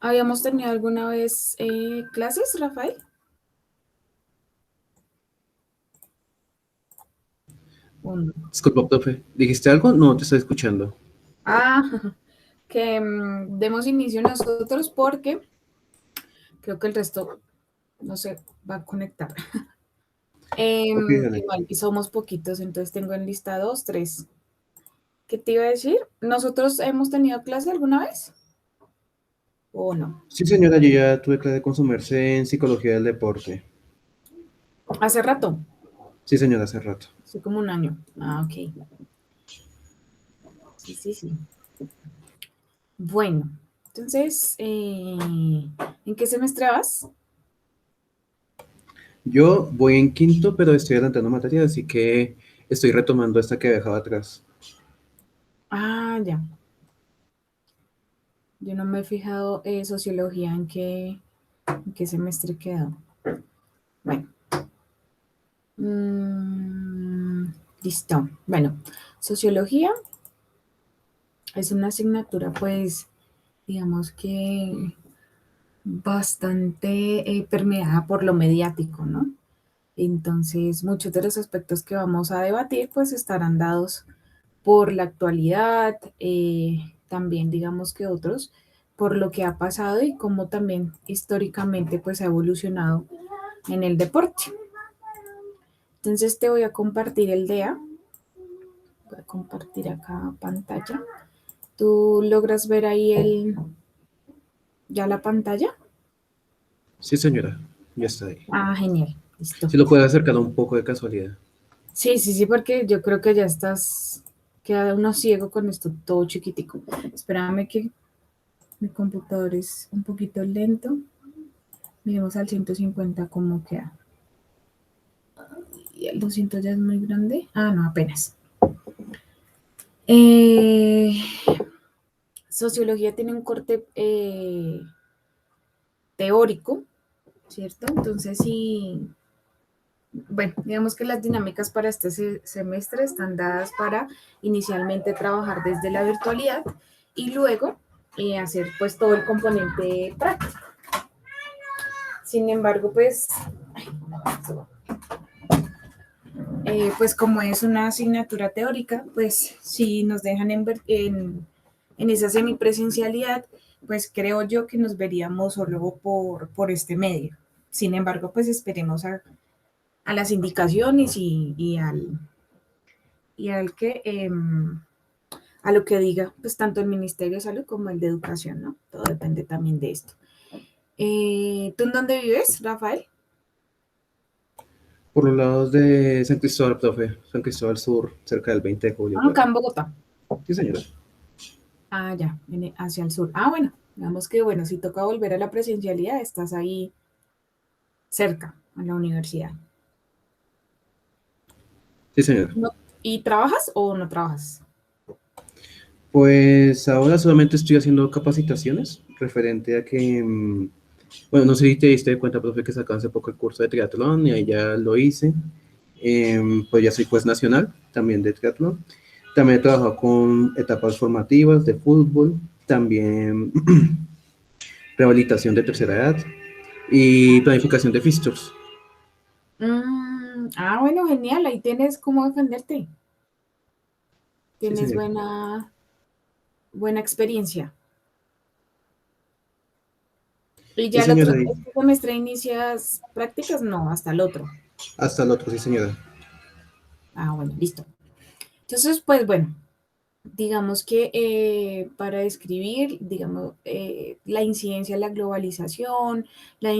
¿Habíamos tenido alguna vez clases, Rafael? ¿O no? Disculpa, profe. ¿Dijiste algo? No, te estoy escuchando. Ah, que demos inicio nosotros porque creo que el resto no se va a conectar. Ok, dale. Igual, y somos poquitos, entonces tengo en lista dos, tres. ¿Qué te iba a decir? ¿Nosotros hemos tenido clase alguna vez? ¿O no? Sí, señora, yo ya tuve clase con su merced en psicología del deporte. Hace rato, Sí, señora, hace rato. hace como un año. Ah, ok. Sí, sí, sí. Bueno, entonces, ¿en qué semestre vas? Yo voy en quinto, pero estoy adelantando materia, así que estoy retomando esta que dejaba atrás. Ah, ya. Yo no me he fijado sociología en qué semestre quedó. Bueno, mm, listo. Bueno, sociología es una asignatura, pues, digamos que bastante permeada por lo mediático, ¿no? Entonces, muchos de los aspectos que vamos a debatir, pues, estarán dados por la actualidad, también digamos que otros, por lo que ha pasado y cómo también históricamente, pues, ha evolucionado en el deporte. Entonces te voy a compartir el DEA. Voy a compartir acá pantalla. ¿Tú logras ver ahí ya la pantalla? Sí, señora, ya está ahí. Ah, genial. Listo. Si lo puede acercar un poco de casualidad. Sí, sí, sí, porque yo creo que ya estás, queda uno ciego con esto todo chiquitico. Espérame que mi computador es un poquito lento. Miremos al 150 cómo queda. Y el 200 ya es muy grande. Ah, no, apenas. Eh, Sociología tiene un corte teórico, ¿cierto? Entonces, sí, bueno, digamos que las dinámicas para este semestre están dadas para inicialmente trabajar desde la virtualidad y luego hacer pues todo el componente práctico. Sin embargo, pues como es una asignatura teórica, pues si nos dejan en esa semipresencialidad, pues creo yo que nos veríamos solo por este medio. Sin embargo, pues esperemos a las indicaciones y al que a lo que diga pues tanto el Ministerio de Salud como el de Educación, ¿no? Todo depende también de esto. ¿Tú en dónde vives, Rafael? Por los lados de San Cristóbal, profe. San Cristóbal Sur, cerca del 20 de julio, Ah, por acá ahí. en Bogotá. Sí, señora. Ah, ya, hacia el sur. Ah, bueno, digamos que bueno, si toca volver a la presencialidad, estás ahí cerca a la universidad. Sí, señora. No- ¿Y trabajas o no trabajas? Pues ahora solamente estoy haciendo capacitaciones referente a que, bueno, no sé si te diste cuenta, profe, que sacó hace poco el curso de triatlón y ahí ya lo hice. Pues ya soy juez nacional también de triatlón. También he trabajado con etapas formativas de fútbol, también rehabilitación de tercera edad y planificación de fixtures. Bueno, genial, ahí tienes cómo defenderte. Sí, Tienes señor. buena experiencia. ¿Y Sí, ya el otro señora. este semestre inicias prácticas? No, hasta el otro. Hasta el otro, sí, señora. Ah, bueno, listo. Entonces, pues bueno, digamos que para describir, digamos, la incidencia de la globalización, la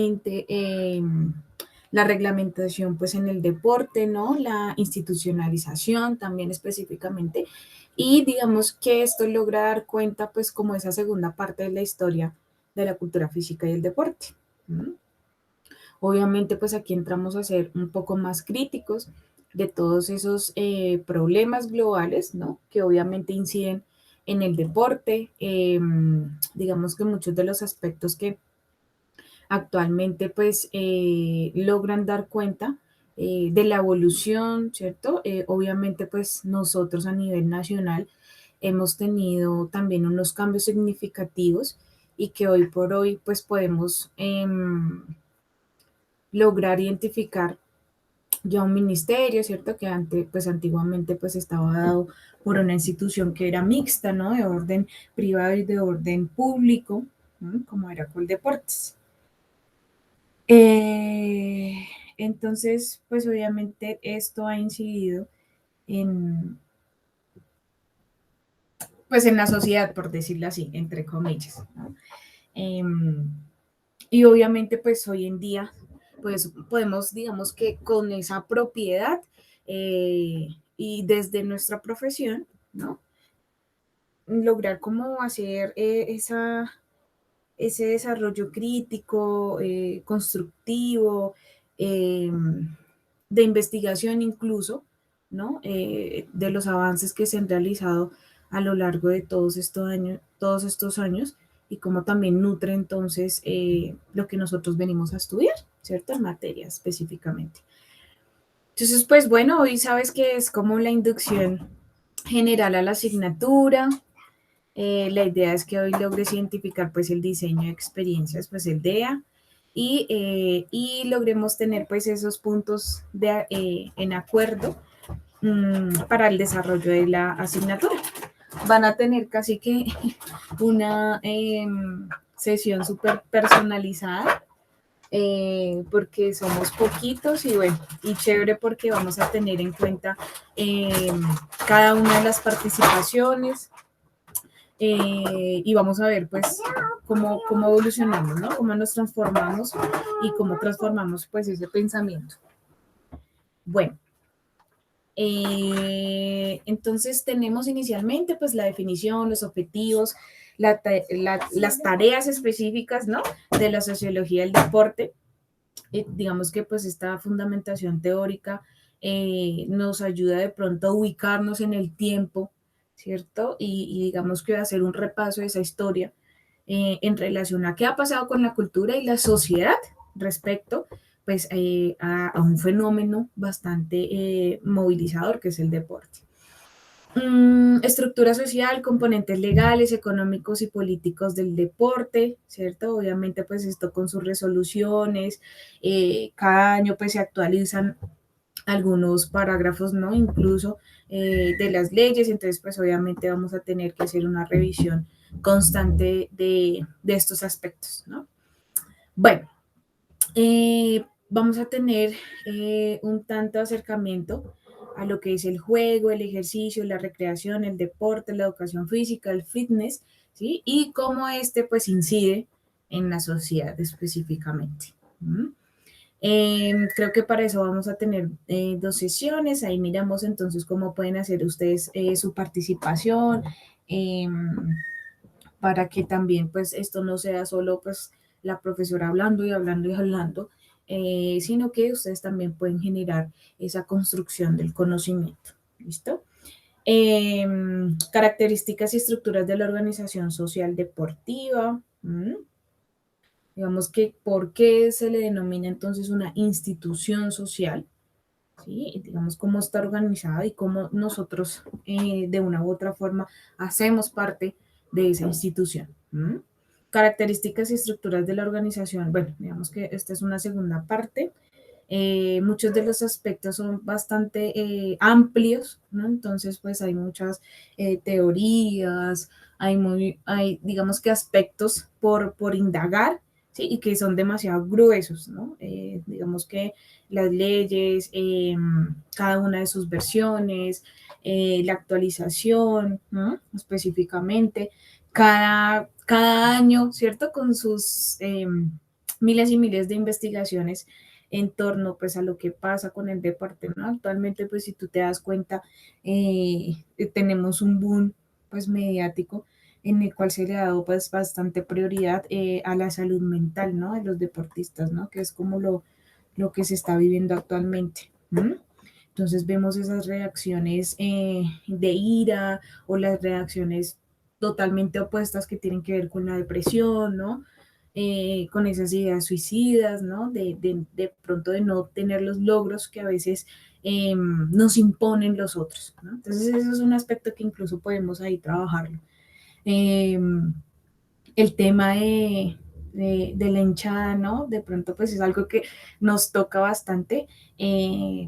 reglamentación pues en el deporte, ¿no? La institucionalización también específicamente. Y digamos que esto logra dar cuenta pues como esa segunda parte de la historia de la cultura física y el deporte. ¿No? Obviamente, pues aquí entramos a ser un poco más críticos de todos esos problemas globales, ¿no? Que obviamente inciden en el deporte. Digamos que muchos de los aspectos que actualmente pues logran dar cuenta de la evolución, ¿cierto? Obviamente pues nosotros a nivel nacional hemos tenido también unos cambios significativos y que hoy por hoy pues podemos lograr identificar ya un ministerio, ¿cierto? Que antes, pues antiguamente pues estaba dado por una institución que era mixta, ¿no? De orden privado y de orden público, ¿no? Como era Coldeportes. Eh, entonces, pues obviamente esto ha incidido en, pues en la sociedad, por decirlo así, entre comillas, ¿no? Eh, y obviamente pues hoy en día pues podemos, digamos que con esa propiedad y desde nuestra profesión, ¿no? Lograr cómo hacer ese desarrollo crítico, constructivo, eh, de investigación incluso, ¿no? De los avances que se han realizado a lo largo de todos estos años y cómo también nutre entonces lo que nosotros venimos a estudiar, ¿cierto? En materia específicamente. Entonces, pues bueno, hoy sabes que es como la inducción general a la asignatura. La idea es que hoy logres identificar pues el diseño de experiencias, pues el DEA, y logremos tener pues esos puntos en acuerdo para el desarrollo de la asignatura. Van a tener casi que una sesión súper personalizada porque somos poquitos y bueno, y chévere porque vamos a tener en cuenta eh, cada una de las participaciones y vamos a ver pues cómo evolucionamos, ¿no? Cómo nos transformamos y cómo transformamos pues ese pensamiento. Bueno, entonces tenemos inicialmente pues la definición, los objetivos, las tareas específicas, ¿no? De la sociología del deporte. Digamos que pues esta fundamentación teórica nos ayuda de pronto a ubicarnos en el tiempo, ¿cierto? Y digamos que hacer un repaso de esa historia en relación a qué ha pasado con la cultura y la sociedad respecto pues a un fenómeno bastante movilizador que es el deporte. Estructura social, componentes legales, económicos y políticos del deporte, ¿cierto? Obviamente, pues esto con sus resoluciones, cada año pues se actualizan algunos parágrafos, ¿no? Incluso de las leyes, entonces pues obviamente vamos a tener que hacer una revisión constante de estos aspectos, ¿no? Bueno, vamos a tener un tanto acercamiento a lo que es el juego, el ejercicio, la recreación, el deporte, la educación física, el fitness, ¿sí? Y cómo este pues incide en la sociedad específicamente. ¿Mm? Creo que para eso vamos a tener dos sesiones, ahí miramos entonces cómo pueden hacer ustedes su participación, eh, para que también pues esto no sea solo pues la profesora hablando y hablando y hablando, sino que ustedes también pueden generar esa construcción del conocimiento. ¿Listo? Características y estructuras de la organización social deportiva. Digamos que por qué se le denomina entonces una institución social, ¿sí? Digamos cómo está organizada y cómo nosotros de una u otra forma hacemos parte de esa institución. Características y estructuras de la organización. Bueno, digamos que esta es una segunda parte. Muchos de los aspectos son bastante amplios, ¿no? Entonces, pues hay muchas teorías, hay, digamos que aspectos por indagar, ¿sí? Y que son demasiado gruesos, ¿no? Digamos que las leyes, cada una de sus versiones, la actualización, ¿no? Específicamente, cada año, ¿cierto? Con sus miles y miles de investigaciones en torno pues a lo que pasa con el deporte, ¿no? Actualmente pues si tú te das cuenta tenemos un boom pues mediático en el cual se le ha dado pues bastante prioridad a la salud mental, ¿no? De los deportistas, ¿no? Que es como lo que se está viviendo actualmente. ¿Mm? Entonces vemos esas reacciones de ira o las reacciones totalmente opuestas que tienen que ver con la depresión, ¿no? Con esas ideas suicidas, ¿no? De pronto de no tener los logros que a veces nos imponen los otros, ¿no? Entonces eso es un aspecto que incluso podemos ahí trabajarlo. Eh, El tema de la hinchada, ¿no? De pronto pues es algo que nos toca bastante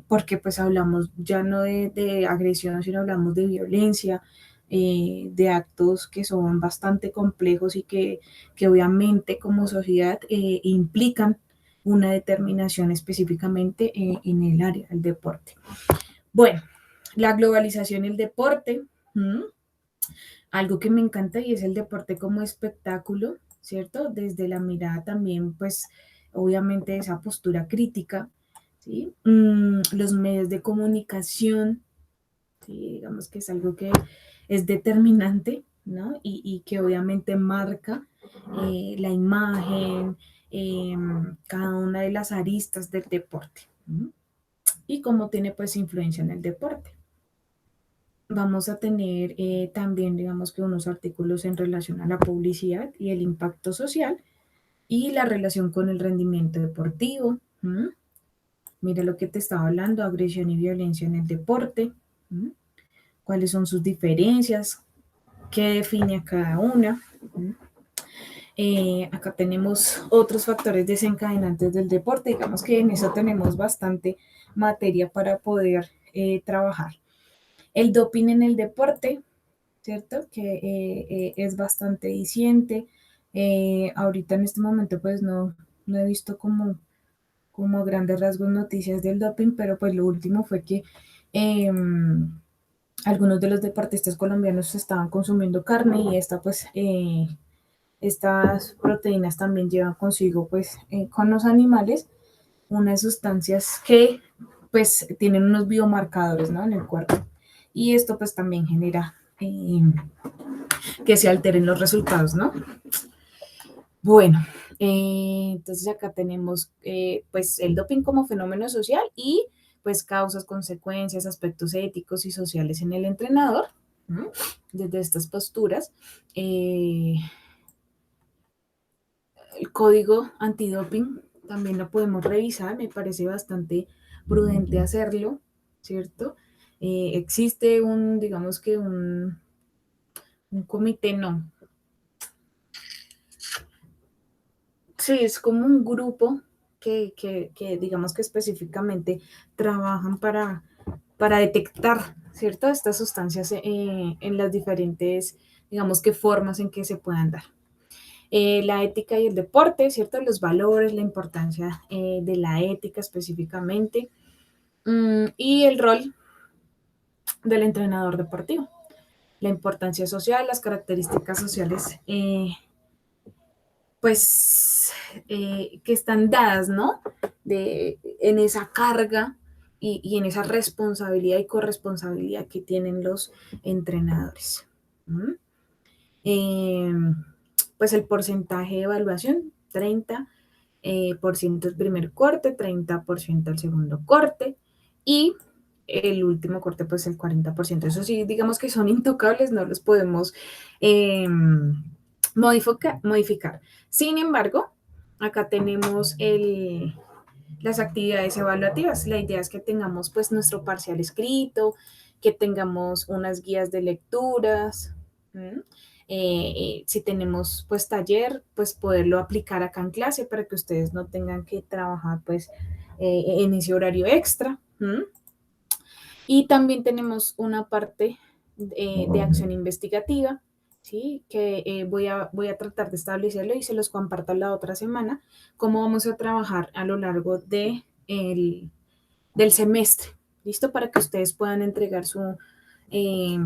porque pues hablamos ya no de agresión, sino hablamos de violencia, de actos que son bastante complejos y que obviamente como sociedad implican una determinación específicamente en el área del deporte. Bueno, la globalización y el deporte. ¿Mm? Algo que me encanta y es el deporte como espectáculo, ¿cierto? Desde la mirada también, pues, obviamente esa postura crítica, ¿sí? Los medios de comunicación, ¿sí? Digamos que es algo que es determinante, ¿no? Y que obviamente marca la imagen, eh, cada una de las aristas del deporte, ¿no? Y cómo tiene pues influencia en el deporte. Vamos a tener también, digamos que unos artículos en relación a la publicidad y el impacto social y la relación con el rendimiento deportivo. ¿Mm? Mira lo que te estaba hablando, agresión y violencia en el deporte. ¿Mm? ¿Cuáles son sus diferencias? ¿Qué define a cada una? ¿Mm? Acá tenemos otros factores desencadenantes del deporte. Digamos que en eso tenemos bastante materia para poder trabajar. El doping en el deporte, ¿cierto? Que es bastante diciente. Ahorita en este momento pues no he visto como grandes rasgos noticias del doping, pero pues lo último fue que eh, algunos de los deportistas colombianos estaban consumiendo carne y estas proteínas también llevan consigo pues con los animales unas sustancias que pues tienen unos biomarcadores, ¿no? En el cuerpo. Y esto pues también genera que se alteren los resultados, ¿no? Bueno, entonces acá tenemos pues el doping como fenómeno social y pues causas, consecuencias, aspectos éticos y sociales en el entrenador, ¿no? Desde estas posturas. El código antidoping también lo podemos revisar, me parece bastante prudente hacerlo, ¿cierto? Existe digamos que un comité, no, sí, es como un grupo que digamos que específicamente trabajan para detectar, ¿cierto? Estas sustancias en las diferentes, digamos que formas en que se puedan dar. La ética y el deporte, ¿cierto? Los valores, la importancia de la ética específicamente y el rol del entrenador deportivo, la importancia social, las características sociales pues, que están dadas, ¿no? En esa carga y en esa responsabilidad y corresponsabilidad que tienen los entrenadores. ¿Mm? Eh, pues el porcentaje de evaluación, 30% por ciento el primer corte, 30% el segundo corte y el último corte, pues el 40%. Eso sí, digamos que son intocables, no los podemos modificar. Sin embargo, acá tenemos las actividades evaluativas. La idea es que tengamos pues nuestro parcial escrito, que tengamos unas guías de lecturas. Si tenemos pues taller, pues poderlo aplicar acá en clase para que ustedes no tengan que trabajar pues en ese horario extra. Y también tenemos una parte de acción investigativa, ¿sí? Que voy a tratar de establecerlo y se los comparto la otra semana, cómo vamos a trabajar a lo largo del semestre, ¿listo? Para que ustedes puedan entregar eh,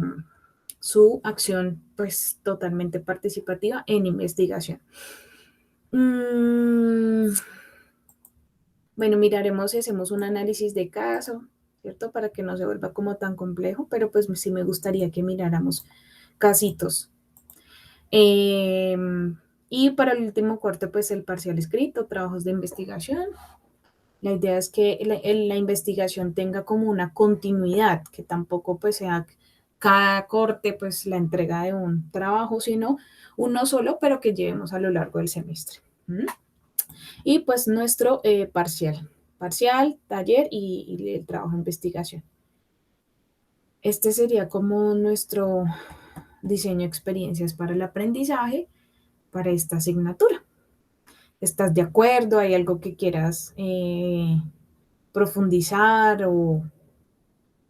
su acción pues totalmente participativa en investigación. Bueno, miraremos si hacemos un análisis de caso, ¿cierto? Para que no se vuelva como tan complejo, pero pues sí me gustaría que miráramos casitos. Eh, y para el último corte, pues el parcial escrito, trabajos de investigación. La idea es que la investigación tenga como una continuidad, que tampoco pues sea cada corte pues la entrega de un trabajo, sino uno solo, pero que llevemos a lo largo del semestre. ¿Mm? Y pues nuestro parcial, taller y el trabajo de investigación. Este sería como nuestro diseño de experiencias para el aprendizaje. para esta asignatura. ¿Estás de acuerdo? ¿Hay algo que quieras profundizar o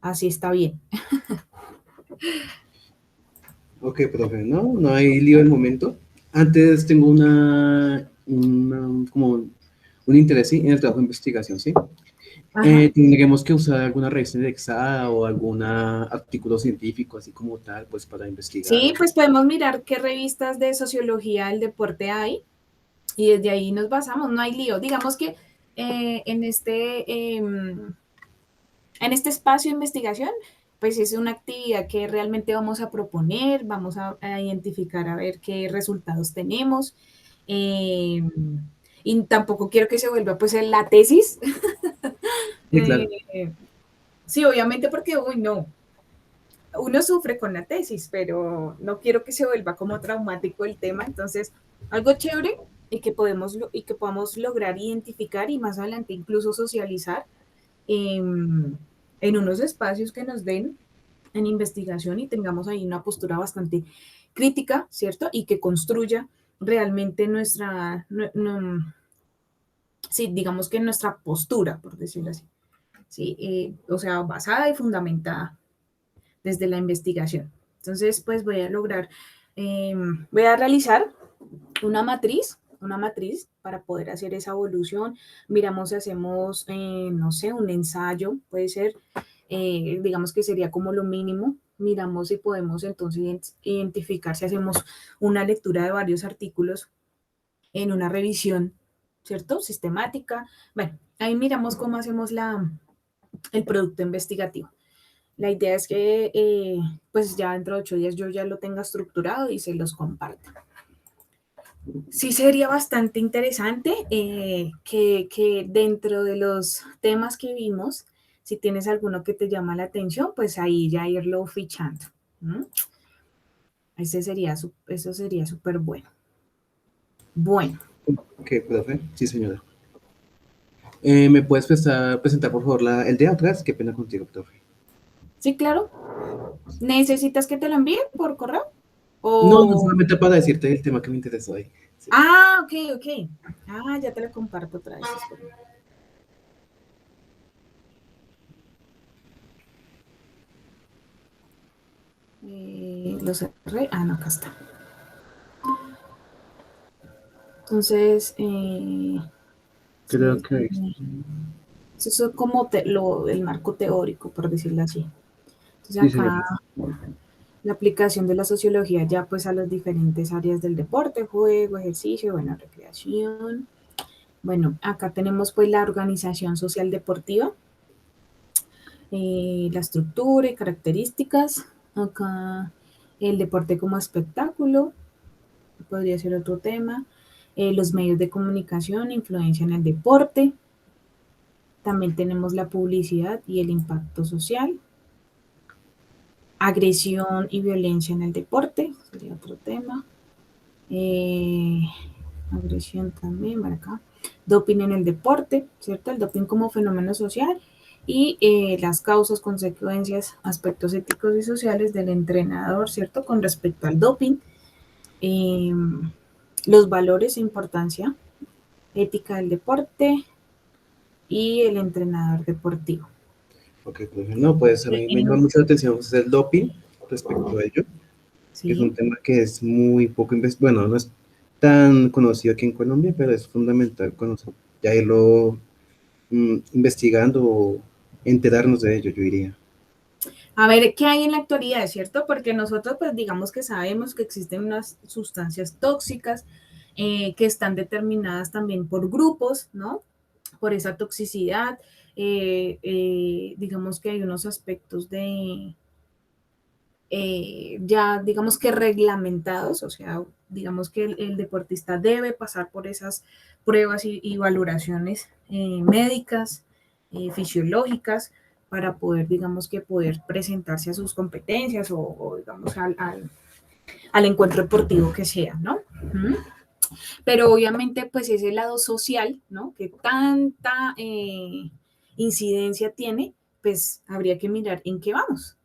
así está bien? Ok, profe, no, no hay lío del momento. Antes tengo como un interés ¿sí? en el trabajo de investigación, ¿sí? Ajá. Tendríamos que usar alguna revista indexada o algún artículo científico, así como tal, pues para investigar. Sí, pues podemos mirar qué revistas de sociología del deporte hay y desde ahí nos basamos, no hay lío. Digamos que eh, en, este, eh, en este espacio de investigación, pues es una actividad que realmente vamos a proponer, vamos a identificar a ver qué resultados tenemos. eh, y tampoco quiero que se vuelva pues en la tesis. Sí, claro. Eh, sí, obviamente porque, uy, no, uno sufre con la tesis, pero no quiero que se vuelva como traumático el tema. Entonces, algo chévere y que podamos lograr identificar y más adelante incluso socializar en unos espacios que nos den en investigación y tengamos ahí una postura bastante crítica, ¿cierto? Y que construya realmente sí, digamos que nuestra postura, por decirlo así, ¿sí? O sea, basada y fundamentada desde la investigación. Entonces, pues voy a realizar una matriz para poder hacer esa evolución. Miramos si hacemos, no sé, un ensayo, puede ser, digamos que sería como lo mínimo. Miramos si podemos entonces identificar si hacemos una lectura de varios artículos en una revisión, ¿cierto? Sistemática. Bueno, ahí miramos cómo hacemos el producto investigativo. La idea es que pues ya dentro de 8 días yo ya lo tenga estructurado y se los comparta. Sí sería bastante interesante que dentro de los temas que vimos, si tienes alguno que te llama la atención, pues ahí ya irlo fichando. ¿Mm? Eso sería súper bueno. Bueno, Ok, profe. Sí, señora. ¿Me puedes presentar, por favor, el de atrás? Qué pena contigo, profe. sí, claro. ¿Necesitas que te lo envíe por correo? No, no O... solamente para decirte el tema que me interesó ahí. Sí. Ah, ok, ok. Ah, ya te lo comparto otra vez. Espera. Lo cerré. Ah, no, acá está. Entonces, Creo que eso es como el marco teórico, por decirlo así. Entonces sí, señora. acá la aplicación de la sociología ya pues a las diferentes áreas del deporte, juego, ejercicio, bueno, recreación. Bueno, acá tenemos pues la organización social deportiva, la estructura y características. Acá el deporte como espectáculo, podría ser otro tema. Los medios de comunicación, influencia en el deporte. También tenemos la publicidad y el impacto social. Agresión y violencia en el deporte, sería otro tema. Eh, agresión también, para acá. Doping en el deporte, ¿cierto? El doping como fenómeno social y las causas, consecuencias, aspectos éticos y sociales del entrenador, ¿cierto? Con respecto al doping. Eh, los valores e importancia ética del deporte y el entrenador deportivo. Ok, profe. No, pues a mí me llama mucho la atención pues, el doping respecto a ello, que es un Sí. tema que es muy poco bueno, no es tan conocido aquí en Colombia, pero es fundamental conocer, ya irlo investigando o enterarnos de ello, yo diría. A ver qué hay en la actualidad, ¿cierto? Porque nosotros, pues digamos que sabemos que existen unas sustancias tóxicas que están determinadas también por grupos, ¿no? Por esa toxicidad. Digamos que hay unos aspectos ya, digamos que reglamentados, o sea, digamos que el deportista debe pasar por esas pruebas y valoraciones médicas, fisiológicas, para poder, digamos que poder presentarse a sus competencias o digamos, al encuentro deportivo que sea, ¿no? ¿Mm? Pero obviamente, pues ese lado social, ¿no? Que tanta incidencia tiene, pues habría que mirar en qué vamos.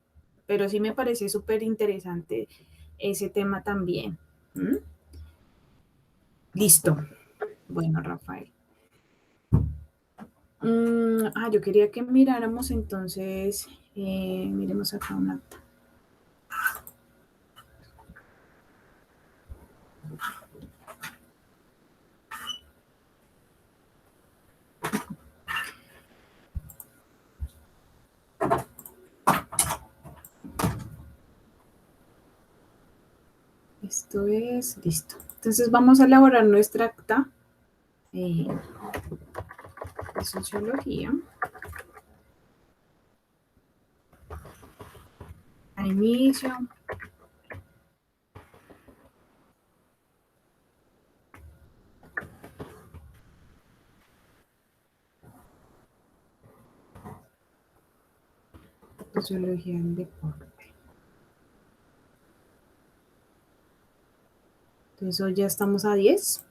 Pero sí me parece súper interesante ese tema también. ¿Mm? Listo. Bueno, Rafael. Yo quería que miráramos entonces, miremos acá una. Esto es listo. Entonces vamos a elaborar nuestra acta de sociología. A inicio. Sociología del deporte. Entonces hoy ya estamos a 10.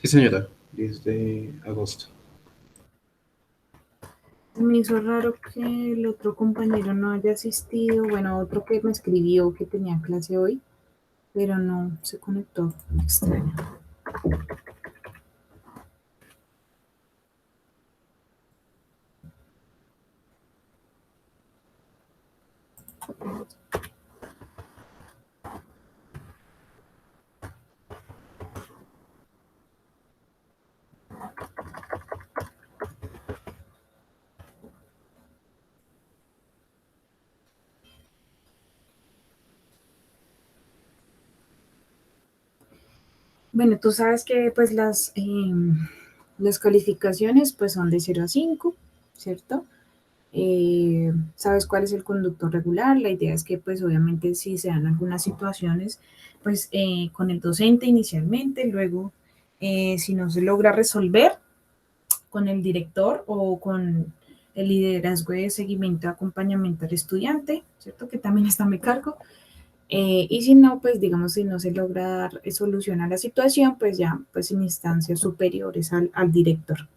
Sí, señora, 10 de agosto. Me hizo raro que el otro compañero no haya asistido. Bueno, otro que me escribió que tenía clase hoy, pero no se conectó. Extraño. Bueno, tú sabes que pues las calificaciones pues son de 0 a 5, ¿cierto? Sabes cuál es el conducto regular. La idea es que pues obviamente si se dan algunas situaciones pues con el docente inicialmente, luego si no se logra resolver con el director o con el liderazgo de seguimiento y acompañamiento al estudiante, ¿cierto? Que también está a mi cargo. Y si no, pues digamos, si no se logra dar solución a la situación, pues ya, pues en instancias superiores al director.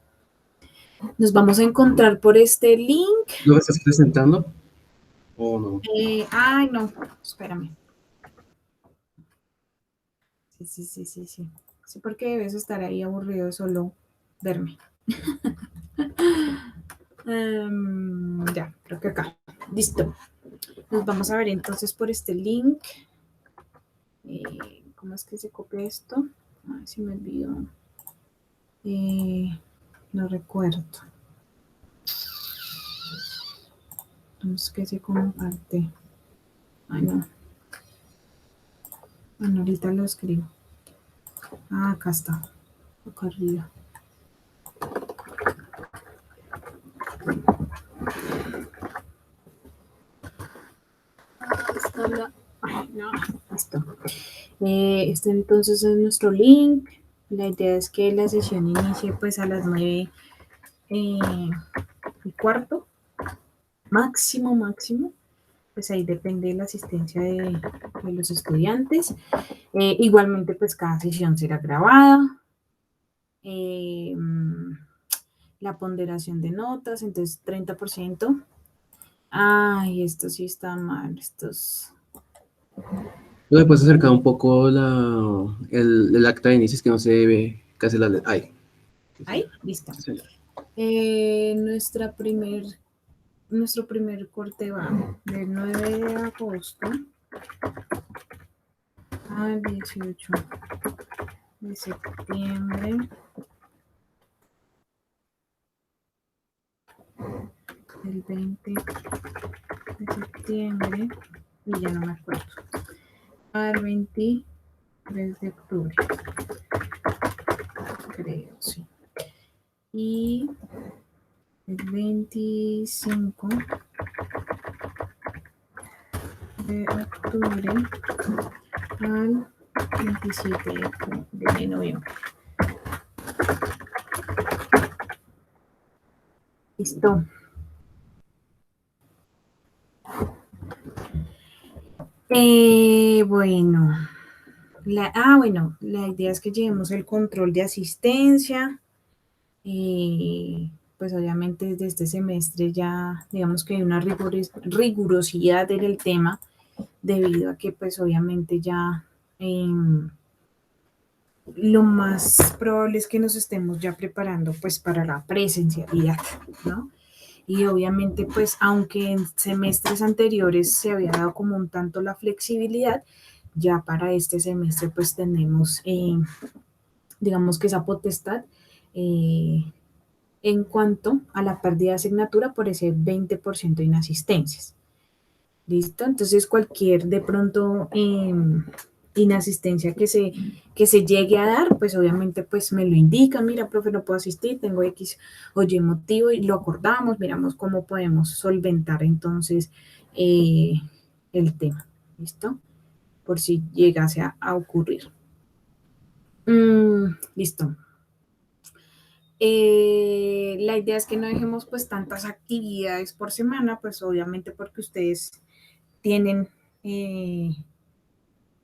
Nos vamos a encontrar por este link. ¿Lo estás presentando o no? Ay, no, espérame. Sí. Sí, porque debes estar ahí aburrido de solo verme. Ya, creo que acá. Listo. Nos vamos a ver entonces por este link. ¿Cómo es que se copia esto? Ay, se me olvidó. No recuerdo. ¿Cómo es que se comparte? Ay, no. Bueno, ahorita lo escribo. Acá está. Acá arriba. Está la... Ay, no. Listo. Este entonces es nuestro link. La idea es que la sesión inicie pues a las 9:15. Máximo. Pues ahí depende de la asistencia de los estudiantes. Igualmente, pues cada sesión será grabada. La ponderación de notas, entonces 30%. Ay, esto sí está mal. Estos. ¿No le puedes acercar un poco el acta de inicio? Es que no se ve casi la... Ahí. Ahí, listo. Sí, señor. Nuestro primer corte va del 9 de agosto al 18 de septiembre. El 20 de septiembre. Y ya no me acuerdo. Al 23 de octubre. Creo, sí. Y el 25 de octubre al 27 de noviembre. Listo. Bueno, la idea es que llevemos el control de asistencia. Pues obviamente desde este semestre ya digamos que hay una rigurosidad en el tema debido a que pues obviamente ya lo más probable es que nos estemos ya preparando pues para la presencialidad, ¿no? Y obviamente pues aunque en semestres anteriores se había dado como un tanto la flexibilidad, ya para este semestre pues tenemos, digamos que esa potestad eh, en cuanto a la pérdida de asignatura por ese 20% de inasistencias. ¿Listo? Entonces cualquier de pronto inasistencia que se llegue a dar, pues obviamente pues me lo indica, mira, profe, no puedo asistir, tengo X o Y motivo y lo acordamos, miramos cómo podemos solventar entonces eh, el tema, ¿listo? Por si llegase a ocurrir. Listo. La idea es que no dejemos pues tantas actividades por semana, pues obviamente porque ustedes tienen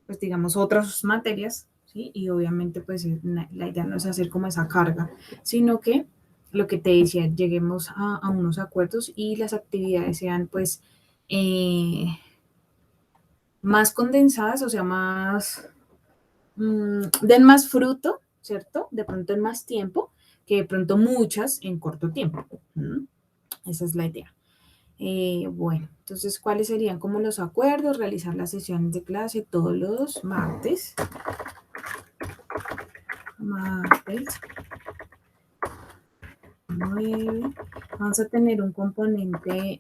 pues digamos, otras materias, ¿sí? Y obviamente, pues la idea no es hacer como esa carga, sino que lo que te decía, lleguemos a unos acuerdos y las actividades sean, pues, eh, más condensadas, o sea, más, den más fruto, ¿cierto? De pronto en más tiempo, que de pronto muchas en corto tiempo. Esa es la idea. Bueno, entonces, ¿cuáles serían como los acuerdos? Realizar las sesiones de clase todos los martes. Martes 9. Vamos a tener un componente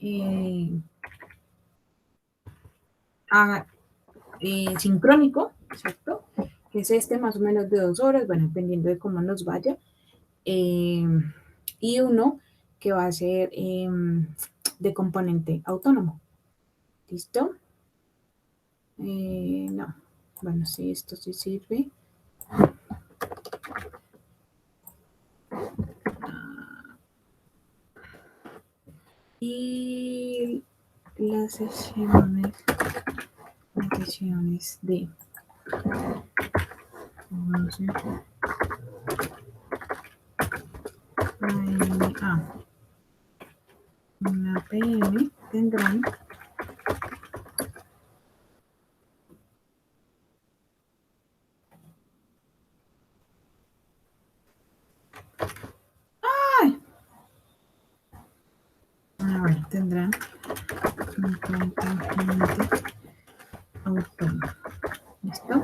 sincrónico, ¿cierto? Que es este más o menos de 2 horas, bueno, dependiendo de cómo nos vaya. Eh, y uno que va a ser de componente autónomo. ¿Listo? No. Bueno, sí, esto sí sirve. Y las sesiones de 11 a 1 p.m. tendrán tendrán un componente autónomo. ¿Listo?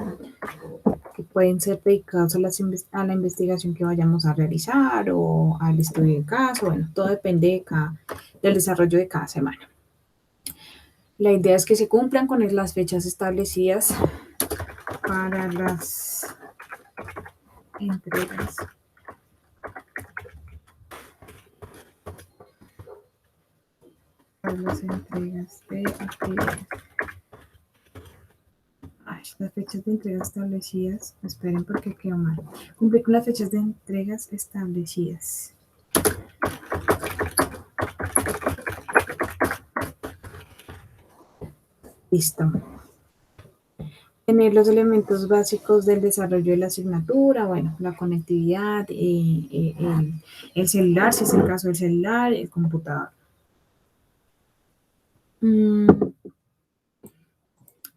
Que pueden ser dedicados a la investigación que vayamos a realizar o al estudio de caso. Bueno, todo depende del desarrollo de cada semana. La idea es que se cumplan con las fechas establecidas para las entregas. Para las entregas de actividades. Las fechas de entrega establecidas. Esperen porque quedó mal. Cumplir con las fechas de entregas establecidas. Listo. Tener los elementos básicos del desarrollo de la asignatura, bueno, la conectividad, el celular, si es el caso del celular, el computador.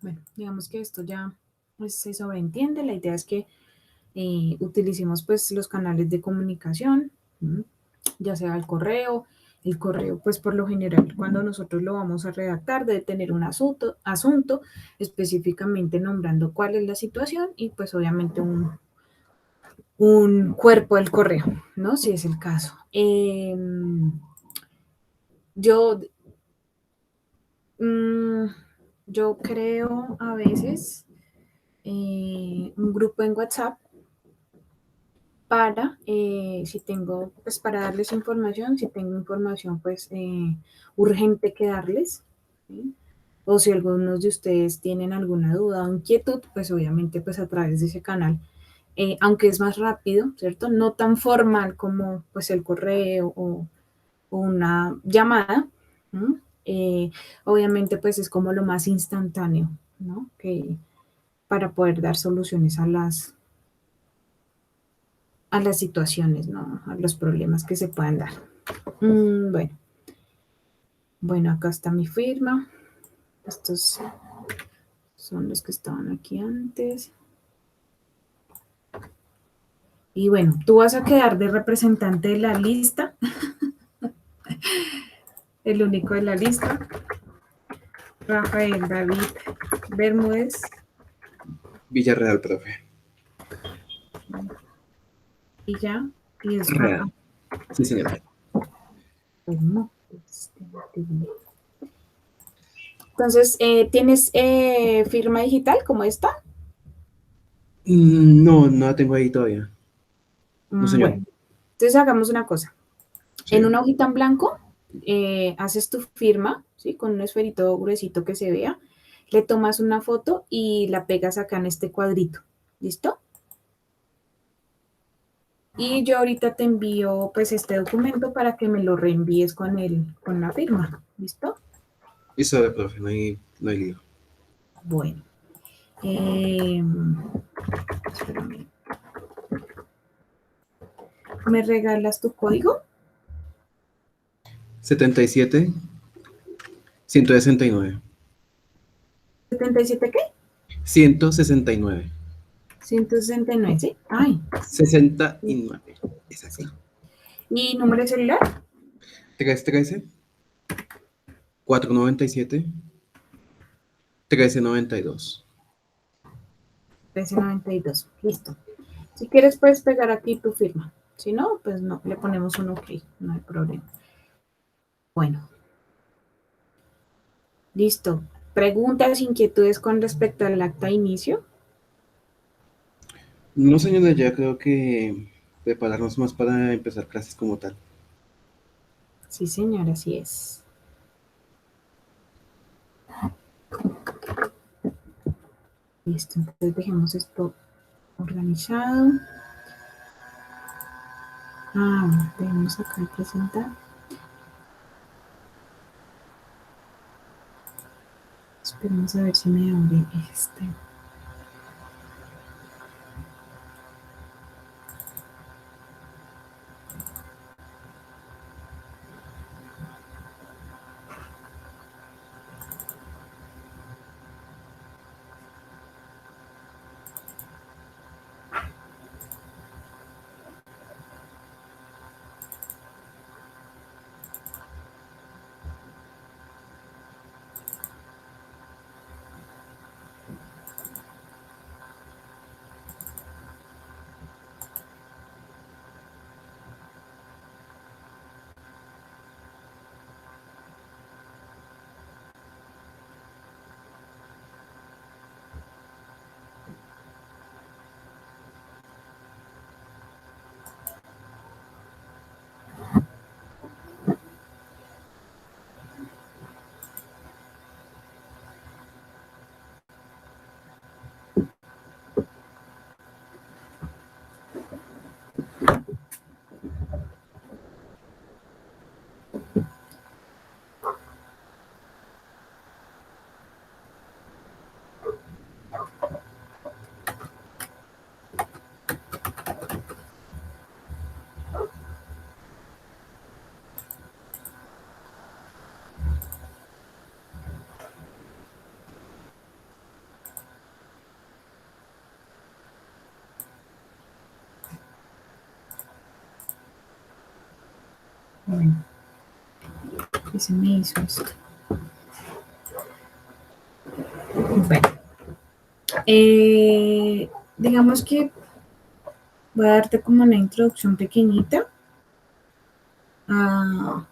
Bueno, digamos que esto ya pues, se sobreentiende. La idea es que utilicemos pues los canales de comunicación, ya sea el correo pues por lo general cuando nosotros lo vamos a redactar debe tener un asunto específicamente nombrando cuál es la situación y pues obviamente un cuerpo del correo, ¿no? Si es el caso. Yo, yo creo a veces un grupo en WhatsApp para, si tengo, pues para darles información, si tengo información pues urgente que darles, ¿sí? O si algunos de ustedes tienen alguna duda o inquietud, pues obviamente pues a través de ese canal, aunque es más rápido, ¿cierto? No tan formal como pues el correo o una llamada, ¿no? Obviamente pues es como lo más instantáneo, ¿no? Que para poder dar soluciones a las situaciones, ¿no? A los problemas que se puedan dar. Bueno, acá está mi firma. Estos son los que estaban aquí antes. Y bueno, tú vas a quedar de representante de la lista, el único de la lista, Rafael David Bermúdez. Villarreal, profe. Y ya, y es Real. Sí, señora. Entonces, ¿tienes firma digital como esta? No, no la tengo ahí todavía. No, señor. Bueno, entonces hagamos una cosa. En Sí. una hojita en blanco, haces tu firma, ¿sí? Con un esferito gruesito que se vea. Le tomas una foto y la pegas acá en este cuadrito. ¿Listo? Y yo ahorita te envío pues este documento para que me lo reenvíes con la firma. ¿Listo? Listo, profe, no hay lío. Bueno. Eh, espérame. ¿Me regalas tu código? 77, 169. ¿77 qué? 169. 169, ¿sí? Ay, 69. Exacto. sí. ¿Y número de celular? 313, 497, 1392. 1392. Listo. Si quieres, puedes pegar aquí tu firma. Si no, pues no, le ponemos un OK, no hay problema. Bueno, listo. ¿Preguntas, inquietudes con respecto al acta de inicio? No, señora, ya creo que prepararnos más para empezar clases como tal. Sí, señora, así es. Listo, entonces dejemos esto organizado. Ah, tenemos acá el presentar. Esperemos a ver si me abre este. Bueno, ¿qué se me hizo esto? Bueno, digamos que voy a darte como una introducción pequeñita a,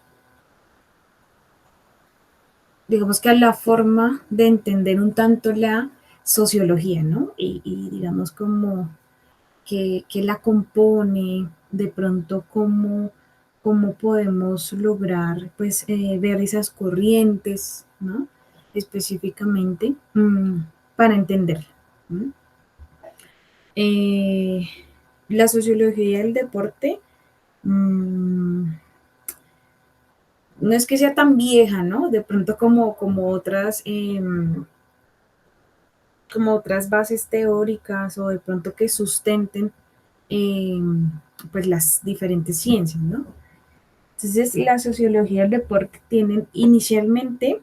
digamos que a la forma de entender un tanto la sociología, ¿no? Y digamos como que la compone, de pronto cómo podemos lograr pues ver esas corrientes, ¿no? Específicamente para entenderla. ¿No? Eh, la sociología del deporte no es que sea tan vieja, ¿no? De pronto como otras bases teóricas o de pronto que sustenten eh, pues las diferentes ciencias, ¿no? Entonces, la sociología del deporte tienen inicialmente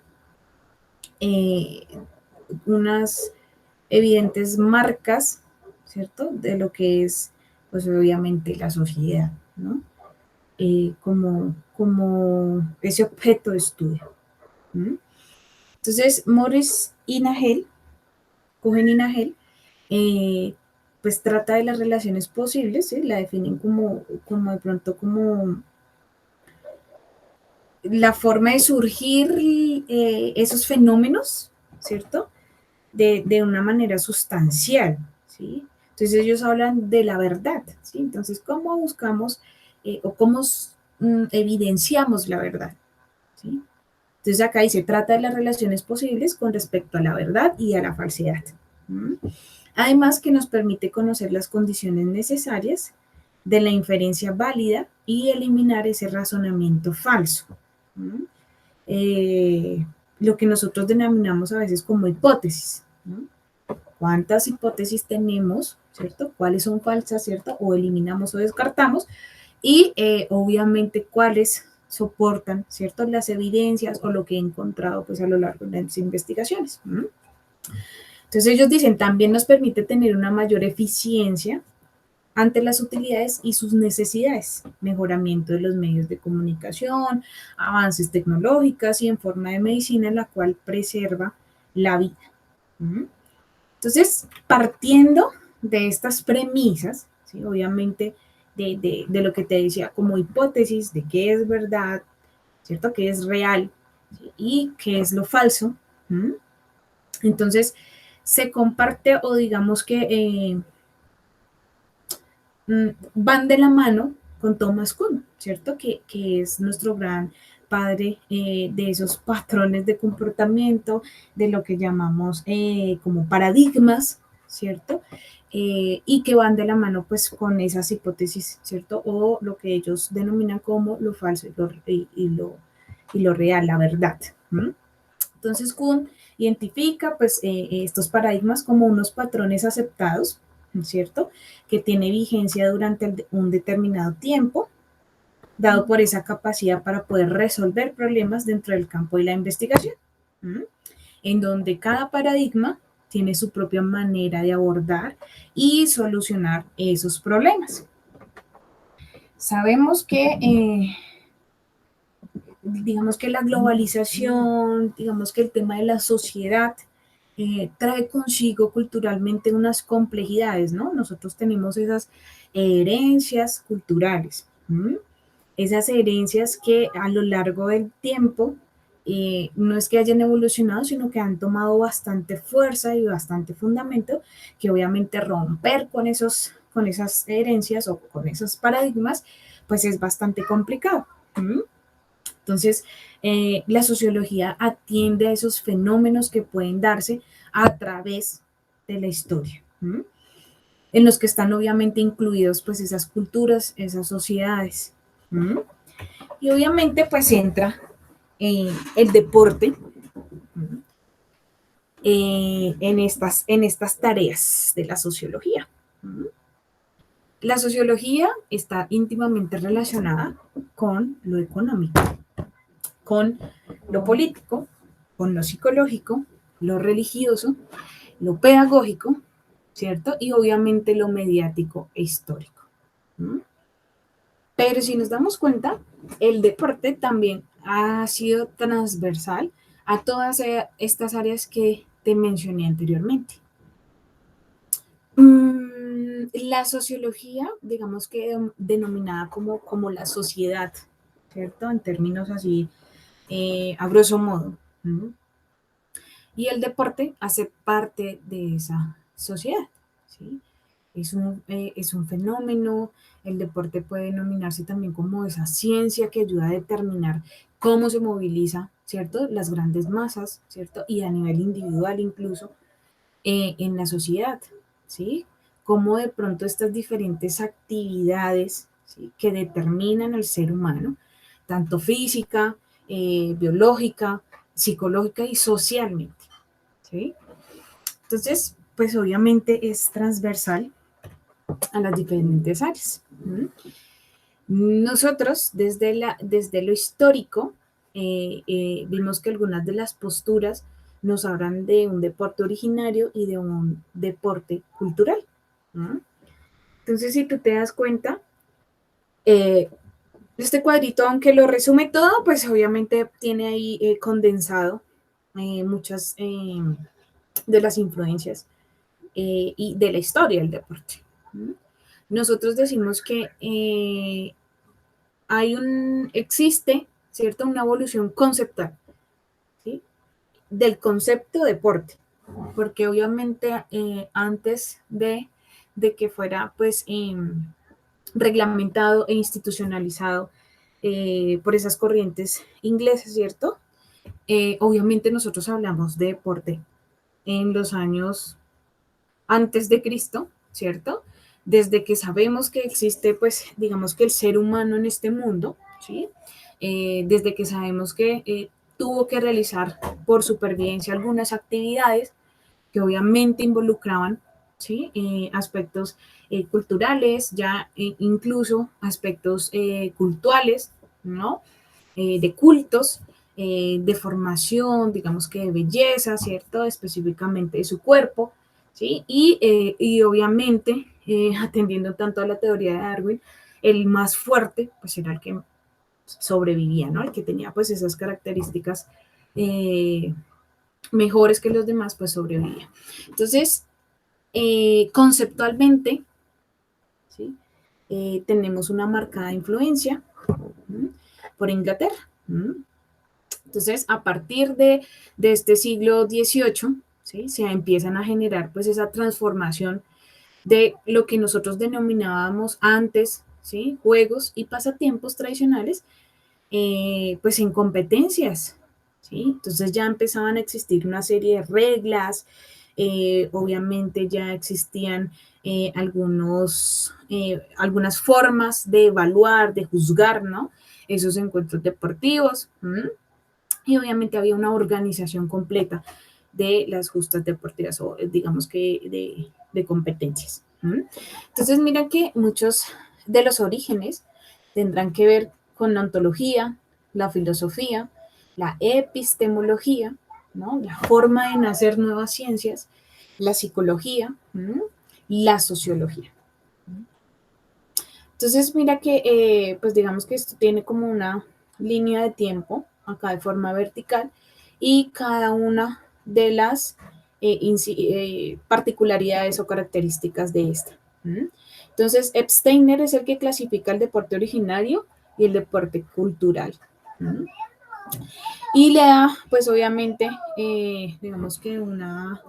eh, unas evidentes marcas, ¿cierto? De lo que es pues obviamente la sociedad, ¿no? Como ese objeto de estudio. ¿Mm? Entonces, Morris y Nagel, Cohen y Nagel, eh, pues trata de las relaciones posibles, ¿sí? La definen como de pronto como la forma de surgir esos fenómenos, ¿cierto? De una manera sustancial, ¿sí? Entonces ellos hablan de la verdad, ¿sí? Entonces, ¿cómo buscamos o cómo evidenciamos la verdad? ¿Sí? Entonces acá dice, trata de las relaciones posibles con respecto a la verdad y a la falsedad. ¿Mm? Además que nos permite conocer las condiciones necesarias de la inferencia válida y eliminar ese razonamiento falso. ¿Mm? Eh, lo que nosotros denominamos a veces como hipótesis. ¿No? ¿Cuántas hipótesis tenemos, cierto? ¿Cuáles son falsas, cierto? O eliminamos o descartamos. Y obviamente cuáles soportan, cierto, las evidencias o lo que he encontrado pues a lo largo de las investigaciones. ¿Mm? Entonces ellos dicen, también nos permite tener una mayor eficiencia ante las utilidades y sus necesidades, mejoramiento de los medios de comunicación, avances tecnológicos y en forma de medicina, la cual preserva la vida. ¿Mm? Entonces, partiendo de estas premisas, ¿sí? Obviamente de lo que te decía como hipótesis, de qué es verdad, ¿cierto? Qué es real, ¿sí? Y qué es lo falso. ¿Mm? Entonces, se comparte o digamos que van de la mano con Thomas Kuhn, ¿cierto? Que es nuestro gran padre de esos patrones de comportamiento, de lo que llamamos como paradigmas, ¿cierto? Y que van de la mano pues con esas hipótesis, ¿cierto? O lo que ellos denominan como lo falso y lo real, la verdad. ¿Mm? Entonces Kuhn identifica pues estos paradigmas como unos patrones aceptados, ¿cierto? Que tiene vigencia durante un determinado tiempo, dado por esa capacidad para poder resolver problemas dentro del campo de la investigación, ¿m? En donde cada paradigma tiene su propia manera de abordar y solucionar esos problemas. Sabemos que digamos que la globalización, digamos que el tema de la sociedad trae consigo culturalmente unas complejidades, ¿no? Nosotros tenemos esas herencias culturales, ¿m? Esas herencias que a lo largo del tiempo no es que hayan evolucionado, sino que han tomado bastante fuerza y bastante fundamento, que obviamente romper con esas herencias o con esos paradigmas, pues es bastante complicado. ¿M? Entonces, la sociología atiende a esos fenómenos que pueden darse a través de la historia, ¿m? En los que están obviamente incluidos pues esas culturas, esas sociedades. ¿M? Y obviamente pues entra el deporte en estas tareas de la sociología. ¿M? La sociología está íntimamente relacionada con lo económico, con lo político, con lo psicológico, lo religioso, lo pedagógico, ¿cierto? Y obviamente lo mediático e histórico. ¿Mm? Pero si nos damos cuenta, el deporte también ha sido transversal a todas estas áreas que te mencioné anteriormente. La sociología, digamos que denominada como la sociedad, ¿cierto? En términos así, a grosso modo. ¿Mm? Y el deporte hace parte de esa sociedad, ¿sí? Es un fenómeno, el deporte puede denominarse también como esa ciencia que ayuda a determinar cómo se moviliza, ¿cierto? Las grandes masas, ¿cierto? Y a nivel individual incluso en la sociedad, ¿sí? Cómo de pronto estas diferentes actividades, ¿sí? Que determinan al ser humano, tanto física, biológica, psicológica y socialmente, ¿sí? Entonces, pues obviamente es transversal a las diferentes áreas. ¿M? Nosotros, desde lo histórico, vimos que algunas de las posturas nos hablan de un deporte originario y de un deporte cultural. ¿M? Entonces, si tú te das cuenta, este cuadrito, aunque lo resume todo, pues obviamente tiene ahí condensado muchas de las influencias y de la historia del deporte. Nosotros decimos que existe, ¿cierto?, una evolución conceptual, ¿sí?, del concepto deporte, porque obviamente antes de que fuera pues reglamentado e institucionalizado por esas corrientes inglesas, ¿cierto? Obviamente nosotros hablamos de deporte en los años antes de Cristo, ¿cierto? Desde que sabemos que existe, pues, digamos que el ser humano en este mundo, ¿sí? Desde que sabemos que tuvo que realizar por supervivencia algunas actividades que obviamente involucraban, ¿sí?, aspectos culturales, ya incluso aspectos cultuales, ¿no? De cultos, de formación, digamos que de belleza, ¿cierto? Específicamente de su cuerpo, ¿sí? Y obviamente, atendiendo tanto a la teoría de Darwin, el más fuerte, pues era el que sobrevivía, ¿no? El que tenía pues esas características mejores que los demás, pues sobrevivía. Entonces, conceptualmente, ¿sí?, tenemos una marcada influencia por Inglaterra. Entonces, a partir de este siglo XVIII, ¿sí?, se empiezan a generar pues esa transformación de lo que nosotros denominábamos antes, ¿sí?, juegos y pasatiempos tradicionales, pues en competencias, ¿sí? Entonces ya empezaban a existir una serie de reglas, obviamente ya existían algunas formas de evaluar, de juzgar, ¿no?, esos encuentros deportivos. Y obviamente había una organización completa de las justas deportivas o digamos que de competencias. Entonces mira que muchos de los orígenes tendrán que ver con la ontología, la filosofía, la epistemología, ¿no?, la forma de nacer nuevas ciencias, la psicología, la sociología. Entonces, mira que, pues digamos que esto tiene como una línea de tiempo, acá de forma vertical, y cada una de las particularidades o características de esta. Entonces, Epsteiner es el que clasifica el deporte originario y el deporte cultural. Y le da, pues obviamente, digamos que un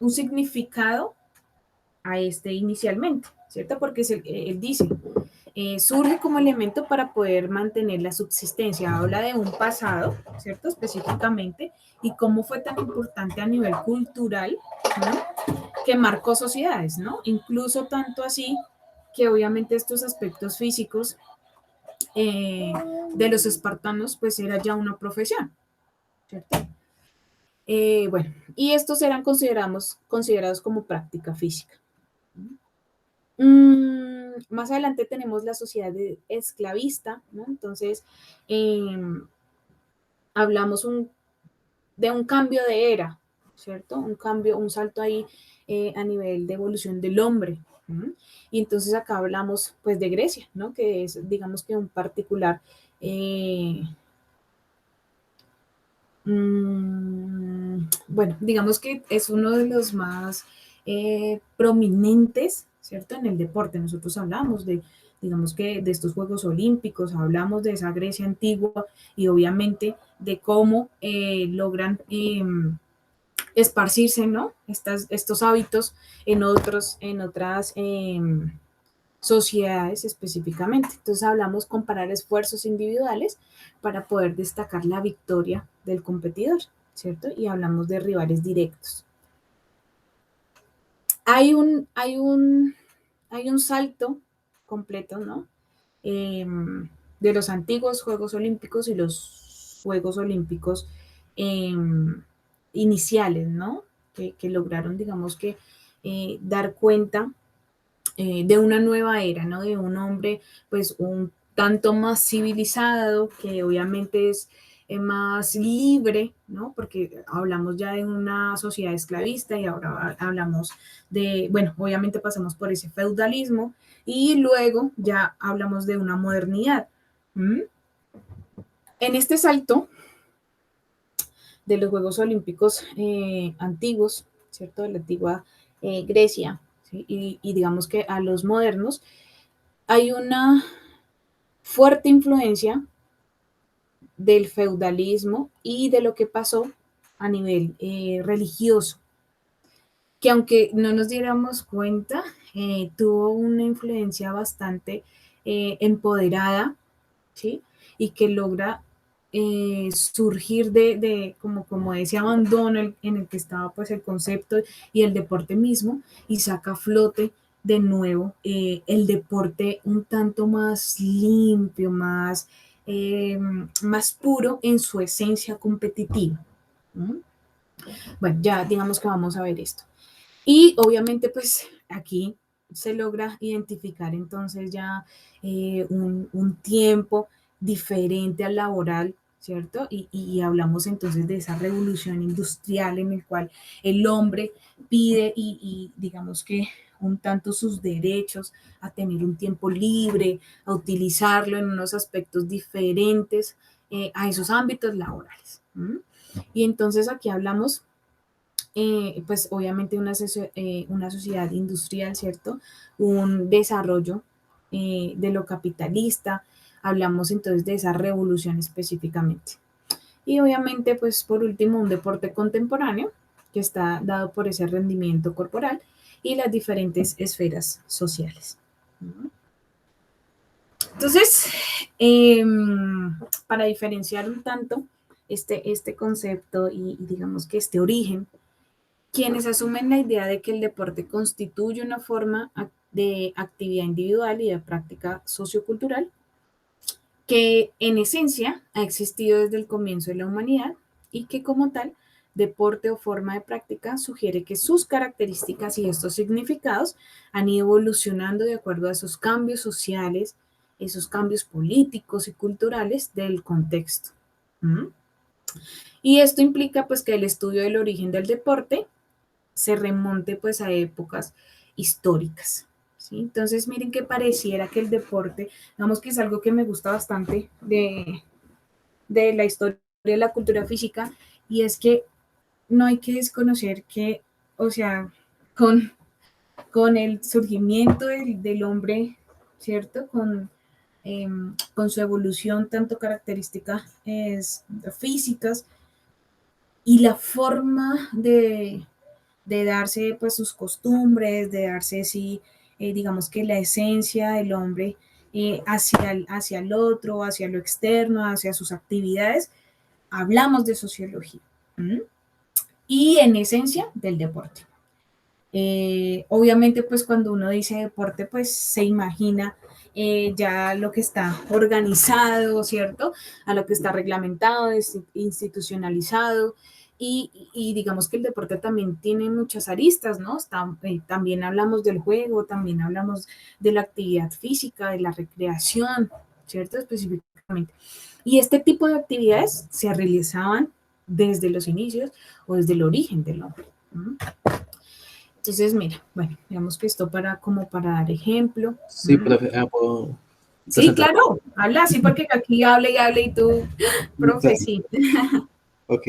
significado a este inicialmente, ¿cierto? Porque él dice, surge como elemento para poder mantener la subsistencia. Habla de un pasado, ¿cierto? Específicamente, y cómo fue tan importante a nivel cultural, ¿no?, que marcó sociedades, ¿no? Incluso tanto así que obviamente estos aspectos físicos de los espartanos, pues era ya una profesión, ¿cierto? Bueno, y estos eran considerados como práctica física. Más adelante tenemos la sociedad esclavista, ¿no? Entonces, hablamos de un cambio de era, ¿cierto? Un cambio, un salto ahí a nivel de evolución del hombre. Y entonces acá hablamos pues de Grecia, ¿no? Que es, digamos que un particular, bueno, digamos que es uno de los más prominentes, ¿cierto?, en el deporte. Nosotros hablamos de, digamos que de estos Juegos Olímpicos, hablamos de esa Grecia antigua y obviamente de cómo logran esparcirse, ¿no?, estos hábitos en otras sociedades específicamente. Entonces hablamos comparar esfuerzos individuales para poder destacar la victoria del competidor, ¿cierto? Y hablamos de rivales directos. Hay un salto completo, ¿no? De los antiguos Juegos Olímpicos y los Juegos Olímpicos iniciales, ¿no? Que lograron, digamos que, dar cuenta de una nueva era, ¿no? De un hombre, pues, un tanto más civilizado, que obviamente es más libre, ¿no? Porque hablamos ya de una sociedad esclavista y ahora hablamos de, bueno, obviamente pasamos por ese feudalismo y luego ya hablamos de una modernidad. ¿Mm? En este salto de los Juegos Olímpicos antiguos, ¿cierto? De la antigua Grecia, ¿sí? Y digamos que a los modernos, hay una fuerte influencia del feudalismo y de lo que pasó a nivel religioso, que aunque no nos diéramos cuenta, tuvo una influencia bastante empoderada, ¿sí? Y que logra surgir como de ese abandono en el que estaba pues el concepto y el deporte mismo, y saca a flote de nuevo el deporte un tanto más limpio, más puro en su esencia competitiva. ¿No? Bueno, ya digamos que vamos a ver esto. Y obviamente pues aquí se logra identificar entonces ya un tiempo diferente al laboral, ¿cierto? Y hablamos entonces de esa revolución industrial en el cual el hombre pide y digamos que un tanto sus derechos a tener un tiempo libre, a utilizarlo en unos aspectos diferentes a esos ámbitos laborales. ¿Mm? Y entonces aquí hablamos pues obviamente una sociedad industrial, ¿cierto? Un desarrollo de lo capitalista, hablamos entonces de esa revolución específicamente. Y obviamente, pues por último, un deporte contemporáneo que está dado por ese rendimiento corporal y las diferentes esferas sociales. Entonces, para diferenciar un tanto este concepto y digamos que este origen, quienes asumen la idea de que el deporte constituye una forma de actividad individual y de práctica sociocultural que en esencia ha existido desde el comienzo de la humanidad y que como tal, deporte o forma de práctica sugiere que sus características y estos significados han ido evolucionando de acuerdo a esos cambios sociales, esos cambios políticos y culturales del contexto. ¿Mm? Y esto implica pues que el estudio del origen del deporte se remonte pues a épocas históricas. ¿Sí? Entonces, miren que pareciera que el deporte, digamos que es algo que me gusta bastante de la historia de la cultura física, y es que no hay que desconocer que, o sea, con el surgimiento del hombre, ¿cierto? Con su evolución, tanto características físicas y la forma de darse pues sus costumbres, de darse sí, digamos que la esencia del hombre hacia el otro, hacia lo externo, hacia sus actividades, hablamos de sociología. ¿Mm? Y en esencia del deporte. Obviamente pues cuando uno dice deporte pues se imagina ya lo que está organizado, ¿cierto? A lo que está reglamentado, institucionalizado, y digamos que el deporte también tiene muchas aristas, ¿no? También hablamos del juego, también hablamos de la actividad física, de la recreación, ¿cierto? Específicamente. Y este tipo de actividades se realizaban desde los inicios o desde el origen del hombre. ¿No? Entonces, mira, bueno, digamos que esto como para dar ejemplo. Sí, ¿Mm? profe, puedo Sí, presentar. claro, habla, sí, porque aquí hable y tú, profe, sí. Ok.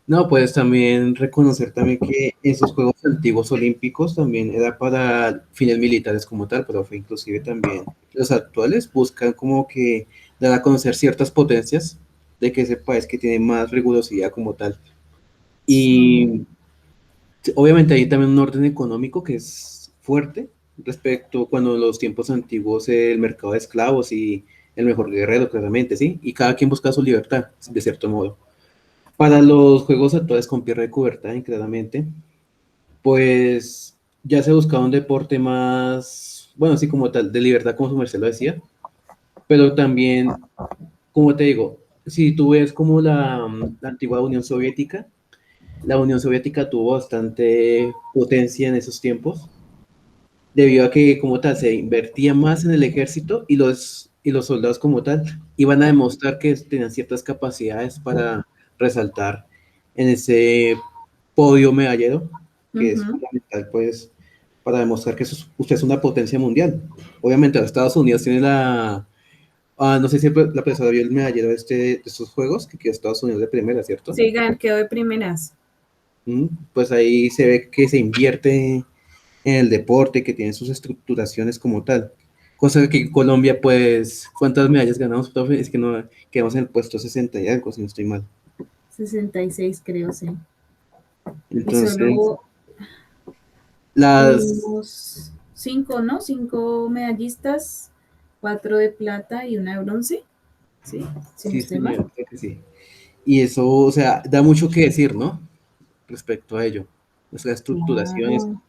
No, pues también reconocer también que esos Juegos Antiguos Olímpicos también era para fines militares como tal, profe, inclusive también los actuales buscan como que dar a conocer ciertas potencias de que ese país que tiene más rigurosidad como tal. Sí, Y obviamente hay también un orden económico que es fuerte respecto cuando en los tiempos antiguos el mercado de esclavos y el mejor guerrero, claramente, ¿sí? Y cada quien busca su libertad, de cierto modo. Para los juegos actuales con Pierre de Coubertin, claramente, pues ya se buscaba un deporte más, bueno, así como tal, de libertad, como su merced lo decía, pero también, como te digo, si tú ves como la antigua Unión Soviética, la Unión Soviética tuvo bastante potencia en esos tiempos, debido a que como tal se invertía más en el ejército y los y los soldados como tal iban a demostrar que tenían ciertas capacidades para resaltar en ese podio medallero, que es Ujú. fundamental, pues, para demostrar que usted es una potencia mundial. Obviamente, los Estados Unidos tiene no sé si la persona vio el medallero de estos juegos, que quedó Estados Unidos de primera, ¿cierto? Sí, quedó de primeras. Pues ahí se ve que se invierte en el deporte, que tiene sus estructuraciones como tal. Cosa que en Colombia, pues, ¿cuántas medallas ganamos, profe? Es que no quedamos en el puesto 60 y algo, si no estoy mal. 66 creo, sí. Y Entonces, solo las... tuvimos 5, ¿no? 5 medallistas, 4 de plata y una de bronce. Sí, si no Sí, estoy mal. señor, creo que sí. Y eso, o sea, da mucho que decir, ¿no? Respecto a ello. Nuestra estructuración es Claro.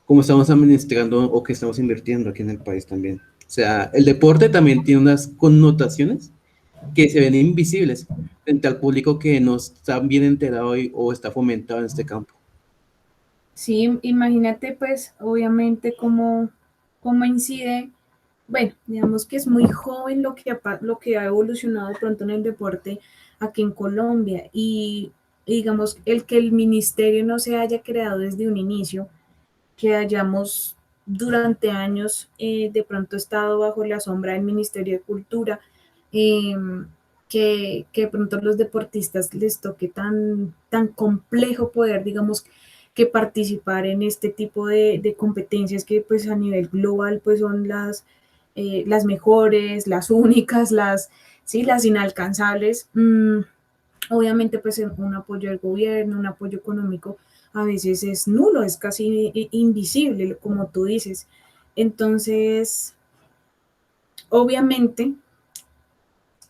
cómo estamos administrando o que estamos invirtiendo aquí en el país también. O sea, el deporte también tiene unas connotaciones que se ven invisibles frente al público que no está bien enterado o está fomentado en este campo. Sí, imagínate pues obviamente cómo incide, bueno, digamos que es muy joven lo que ha evolucionado de pronto en el deporte aquí en Colombia y digamos el que el ministerio no se haya creado desde un inicio, que hayamos durante años de pronto estado bajo la sombra del Ministerio de Cultura, eh, que de pronto a los deportistas les toque tan complejo poder, digamos, que participar en este tipo de competencias que pues a nivel global pues son las mejores, las únicas, sí, las inalcanzables. Obviamente pues un apoyo del gobierno, un apoyo económico a veces es nulo, es casi invisible, como tú dices. Entonces, obviamente,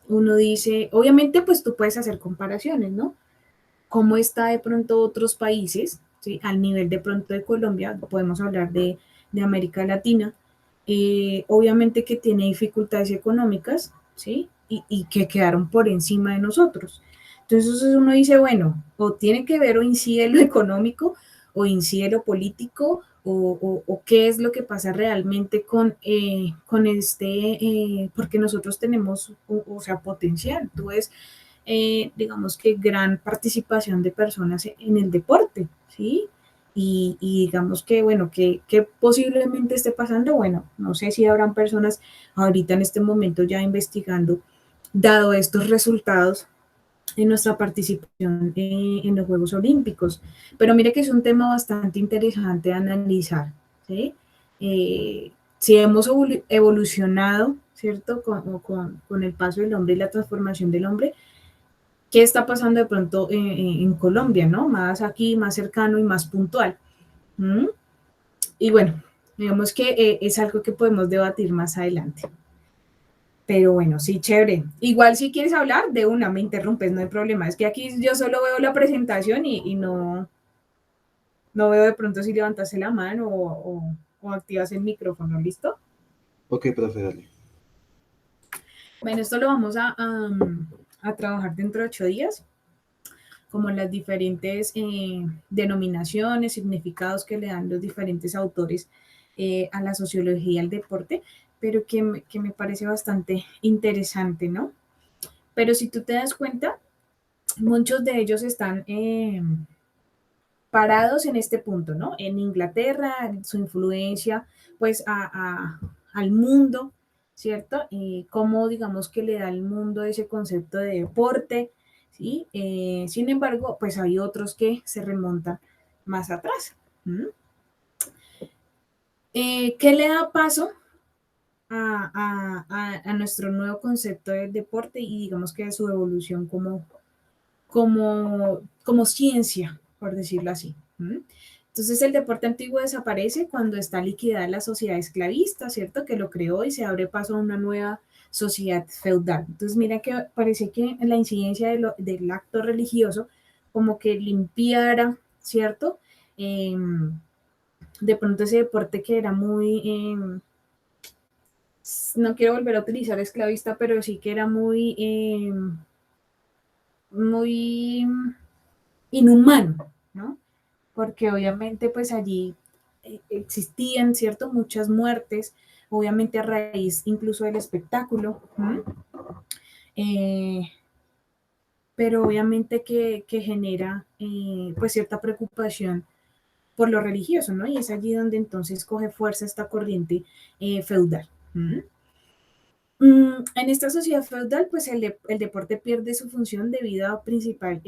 uno dice, obviamente pues tú puedes hacer comparaciones, ¿no? ¿Cómo está de pronto otros países, ¿sí? Al nivel de pronto de Colombia, podemos hablar de América Latina, obviamente que tiene dificultades económicas, ¿sí? Y que quedaron por encima de nosotros. Entonces uno dice, bueno, o tiene que ver o incide lo económico o incide lo político o qué es lo que pasa realmente con porque nosotros tenemos, o sea, potencial. Tú ves, digamos que gran participación de personas en el deporte, ¿sí? Y digamos que, bueno, que posiblemente esté pasando, bueno, no sé si habrán personas ahorita en este momento ya investigando, dado estos resultados en nuestra participación en los Juegos Olímpicos. Pero mire que es un tema bastante interesante de analizar, ¿sí? Si hemos evolucionado, ¿cierto? Con el paso del hombre y la transformación del hombre, ¿qué está pasando de pronto en Colombia, ¿no? Más aquí, más cercano y más puntual. ¿Mm? Y bueno, digamos que es algo que podemos debatir más adelante. Pero bueno, sí, chévere. Igual si quieres hablar, de una, me interrumpes, no hay problema. Es que aquí yo solo veo la presentación y no veo de pronto si levantaste la mano o activas el micrófono, ¿listo? Ok, profe, dale. Bueno, esto lo vamos a trabajar dentro de 8 días, como las diferentes denominaciones, significados que le dan los diferentes autores a la sociología del deporte, pero que me parece bastante interesante, ¿no? Pero si tú te das cuenta, muchos de ellos están parados en este punto, ¿no? En Inglaterra, su influencia, pues, al mundo, ¿cierto? Y cómo, digamos, que le da al mundo ese concepto de deporte, ¿sí? Sin embargo, pues hay otros que se remontan más atrás. ¿Mm? ¿Qué le da paso a nuestro nuevo concepto de deporte y digamos que de su evolución como ciencia, por decirlo así? ¿Mm? Entonces el deporte antiguo desaparece cuando está liquidada la sociedad esclavista, ¿cierto? Que lo creó y se abre paso a una nueva sociedad feudal. Entonces mira que parece que la incidencia del acto religioso como que limpiara, ¿cierto? Eh, de pronto ese deporte que era no quiero volver a utilizar esclavista, pero sí que era muy inhumano, ¿no? Porque obviamente pues allí existían, ¿cierto? Muchas muertes, obviamente a raíz incluso del espectáculo, pero obviamente que genera pues cierta preocupación por lo religioso, ¿no? Y es allí donde entonces coge fuerza esta corriente feudal. En esta sociedad feudal, pues el deporte pierde su función debido a, principal,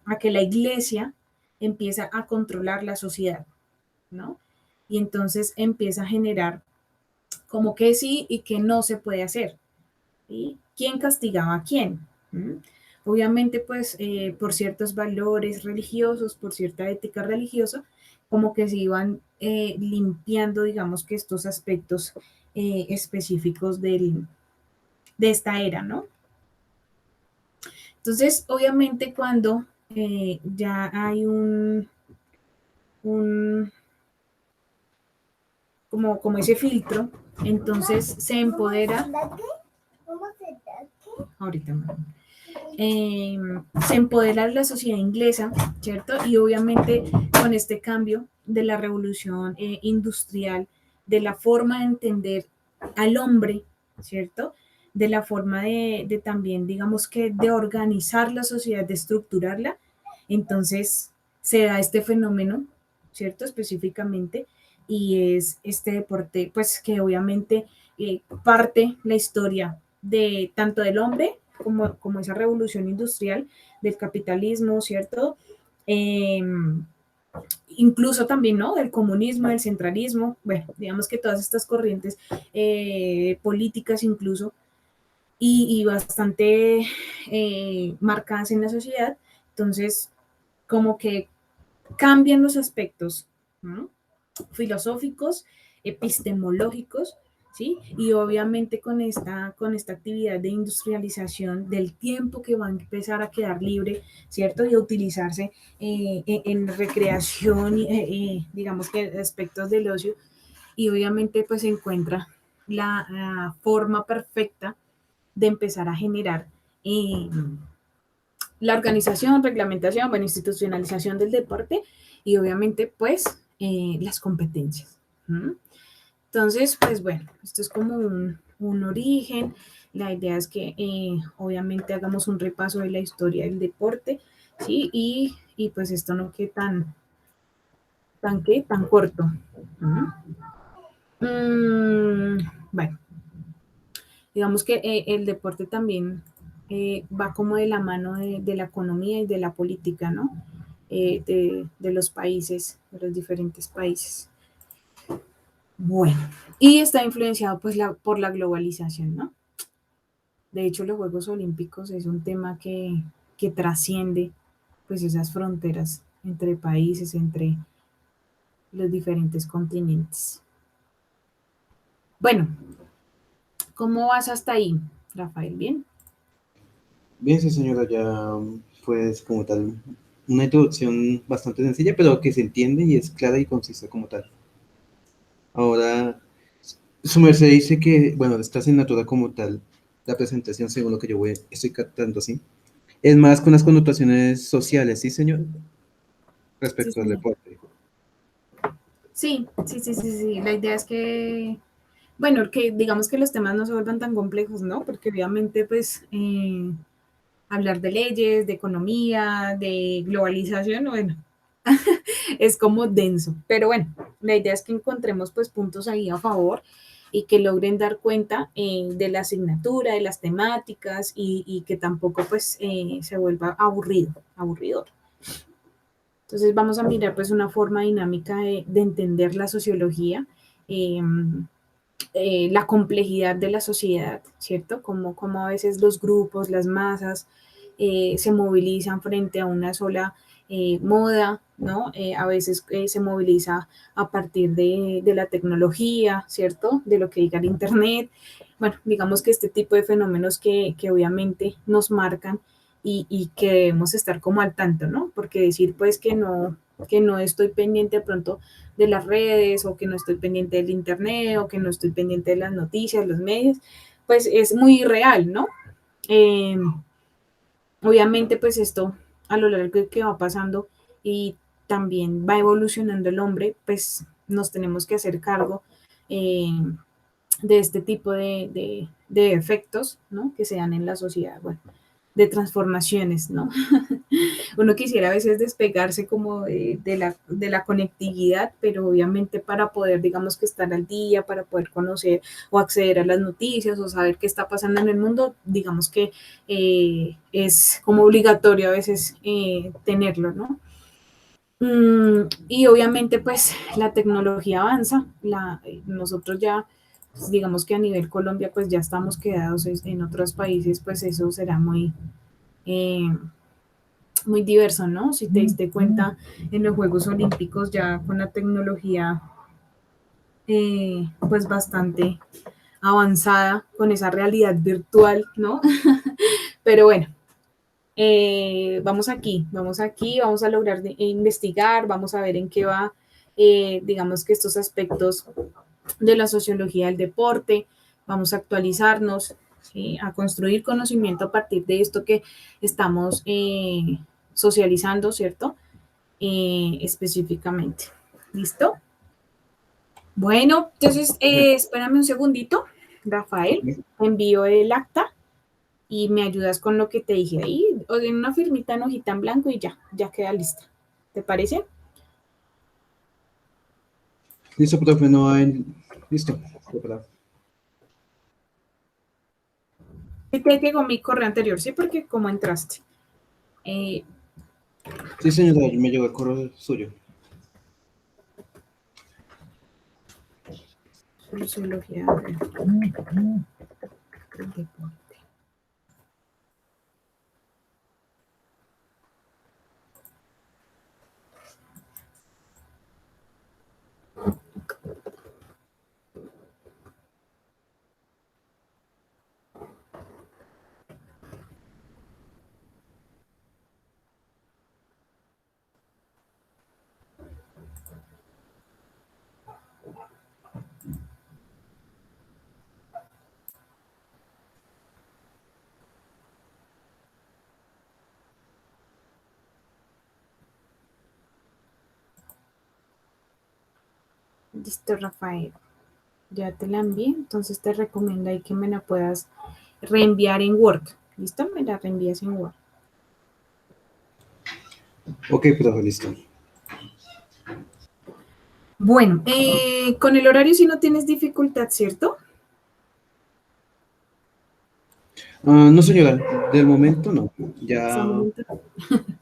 a que la iglesia empieza a controlar la sociedad, ¿no? Y entonces empieza a generar como que sí y que no se puede hacer. ¿Sí? ¿Quién castigaba a quién? ¿Mm? Obviamente, pues, por ciertos valores religiosos, por cierta ética religiosa, como que se iban limpiando, digamos, que estos aspectos específicos de esta era, ¿no? Entonces, obviamente, cuando ya hay un como ese filtro, entonces se empodera. Ahorita eh, se empodera la sociedad inglesa, ¿cierto? Y obviamente con este cambio de la revolución industrial, de la forma de entender al hombre, ¿cierto? De la forma de también, digamos que, de organizar la sociedad, de estructurarla, entonces se da este fenómeno, ¿cierto? Específicamente, y es este deporte, pues que obviamente parte la historia de tanto del hombre como esa revolución industrial del capitalismo, ¿cierto? Eh, incluso también, ¿no? Del comunismo, del centralismo, bueno, digamos que todas estas corrientes políticas incluso y bastante marcadas en la sociedad, entonces como que cambian los aspectos, ¿no? Filosóficos, epistemológicos, ¿sí? Y obviamente con esta actividad de industrialización del tiempo que va a empezar a quedar libre, ¿cierto? Y a utilizarse en recreación, digamos que aspectos del ocio, y obviamente pues se encuentra la forma perfecta de empezar a generar la organización, reglamentación, bueno, institucionalización del deporte y obviamente pues las competencias. ¿Mm? Entonces, pues bueno, esto es como un origen. La idea es que obviamente hagamos un repaso de la historia del deporte, ¿sí? Y pues esto no quede tan corto. Bueno, digamos que el deporte también va como de la mano de la economía y de la política, ¿no? De los países, de los diferentes países. Bueno, y está influenciado pues por la globalización, ¿no? De hecho, los Juegos Olímpicos es un tema que trasciende pues esas fronteras entre países, entre los diferentes continentes. Bueno, ¿cómo vas hasta ahí, Rafael? ¿Bien? Bien, sí, señora, ya pues como tal, una introducción bastante sencilla, pero que se entiende y es clara y concisa como tal. Ahora, su merced dice que, bueno, esta asignatura como tal, la presentación, según lo que estoy captando, ¿sí? Es más con las connotaciones sociales, ¿sí, señor? Sí, Respecto al señor. deporte. Sí. La idea es que, bueno, que digamos que los temas no se vuelvan tan complejos, ¿no? Porque obviamente, pues, hablar de leyes, de economía, de globalización, bueno, es como denso. Pero bueno, la idea es que encontremos pues puntos ahí a favor y que logren dar cuenta de la asignatura, de las temáticas y que tampoco pues se vuelva aburridor. Entonces vamos a mirar pues una forma dinámica de entender la sociología, eh, la complejidad de la sociedad, ¿cierto? Como a veces los grupos, las masas se movilizan frente a una sola moda, ¿no? A veces se moviliza a partir de la tecnología, ¿cierto? De lo que diga el Internet. Bueno, digamos que este tipo de fenómenos que obviamente nos marcan y que debemos estar como al tanto, ¿no? Porque decir pues que no estoy pendiente de pronto de las redes o que no estoy pendiente del internet o que no estoy pendiente de las noticias, los medios, pues es muy irreal, ¿no? Eh, obviamente pues esto a lo largo de que va pasando y también va evolucionando el hombre, pues nos tenemos que hacer cargo de este tipo de efectos, ¿no? Que se dan en la sociedad, bueno, de transformaciones, ¿no? Uno quisiera a veces despegarse como de la conectividad, pero obviamente para poder, digamos que estar al día, para poder conocer o acceder a las noticias o saber qué está pasando en el mundo, digamos que es como obligatorio a veces tenerlo, ¿no? Y obviamente pues la tecnología avanza, nosotros ya pues, digamos que a nivel Colombia pues ya estamos quedados en otros países, pues eso será eh, muy diverso, ¿no? Si te diste cuenta en los Juegos Olímpicos ya con la tecnología pues bastante avanzada con esa realidad virtual, ¿no? Pero bueno, vamos aquí, vamos a lograr investigar, vamos a ver en qué va, digamos que estos aspectos de la sociología del deporte, vamos a actualizarnos, a construir conocimiento a partir de esto que estamos socializando, ¿cierto? Específicamente. ¿Listo? Bueno, entonces espérame un segundito, Rafael, envío el acta y me ayudas con lo que te dije ahí, o en una firmita en hojita en blanco y ya, ya queda lista. ¿Te parece? Listo, profe, no hay... Listo, preparado. Sí, te llegó mi correo anterior, sí, porque como entraste. Eh, Sí, señora, me llegó el correo suyo. Sociología del deporte. Listo, Rafael. Ya te la envié, entonces te recomiendo ahí que me la puedas reenviar en Word. ¿Listo? Me la reenvías en Word. Ok, profe, listo. Bueno, con el horario sí no tienes dificultad, ¿cierto? No, señora, del momento no. Hasta el Ya, momento.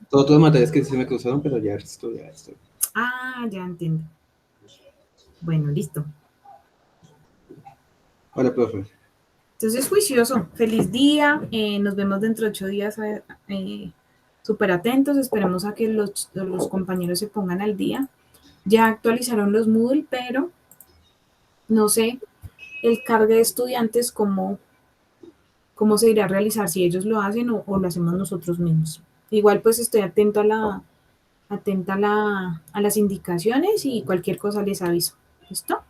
todas las materias que se me cruzaron, pero ya esto, ya esto. Ah, ya entiendo. Bueno, listo. Vale, profe. Entonces, juicioso, feliz día. Nos vemos dentro de 8 días. Súper atentos. Esperemos a que los compañeros se pongan al día. Ya actualizaron los Moodle, pero no sé el cargue de estudiantes cómo se irá a realizar, si ellos lo hacen o lo hacemos nosotros mismos. Igual pues estoy atenta a las indicaciones y cualquier cosa les aviso. ¿Listo?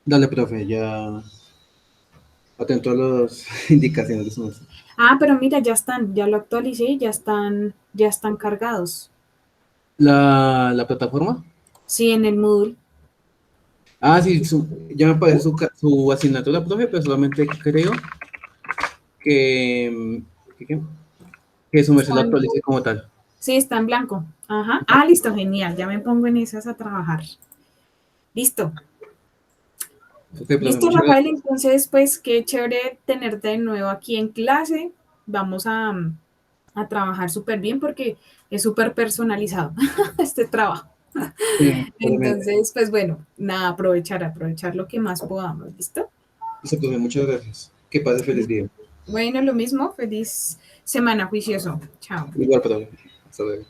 Dale, profe, ya atento a las indicaciones de su maestro. Ah, pero mira, ya lo actualicé, ya están cargados. ¿La plataforma? Sí, en el Moodle. Ah, sí, ya me aparece su asignatura, profe, pero solamente creo que, que, que su merced lo Están, actualice como tal. sí, está en blanco. Ajá. Ah, listo, genial. Ya me pongo en esas a trabajar. Listo. Ok, profe, Listo, muchas Rafael. gracias. Entonces, pues qué chévere tenerte de nuevo aquí en clase. Vamos a trabajar súper bien porque es súper personalizado este trabajo. Sí, obviamente. Entonces, pues bueno, nada, aprovechar lo que más podamos. ¿Listo? Listo, profe, muchas gracias. Que pase feliz día. Bueno, lo mismo. Feliz semana, juicioso. Chao. Igual, profe. Hasta luego.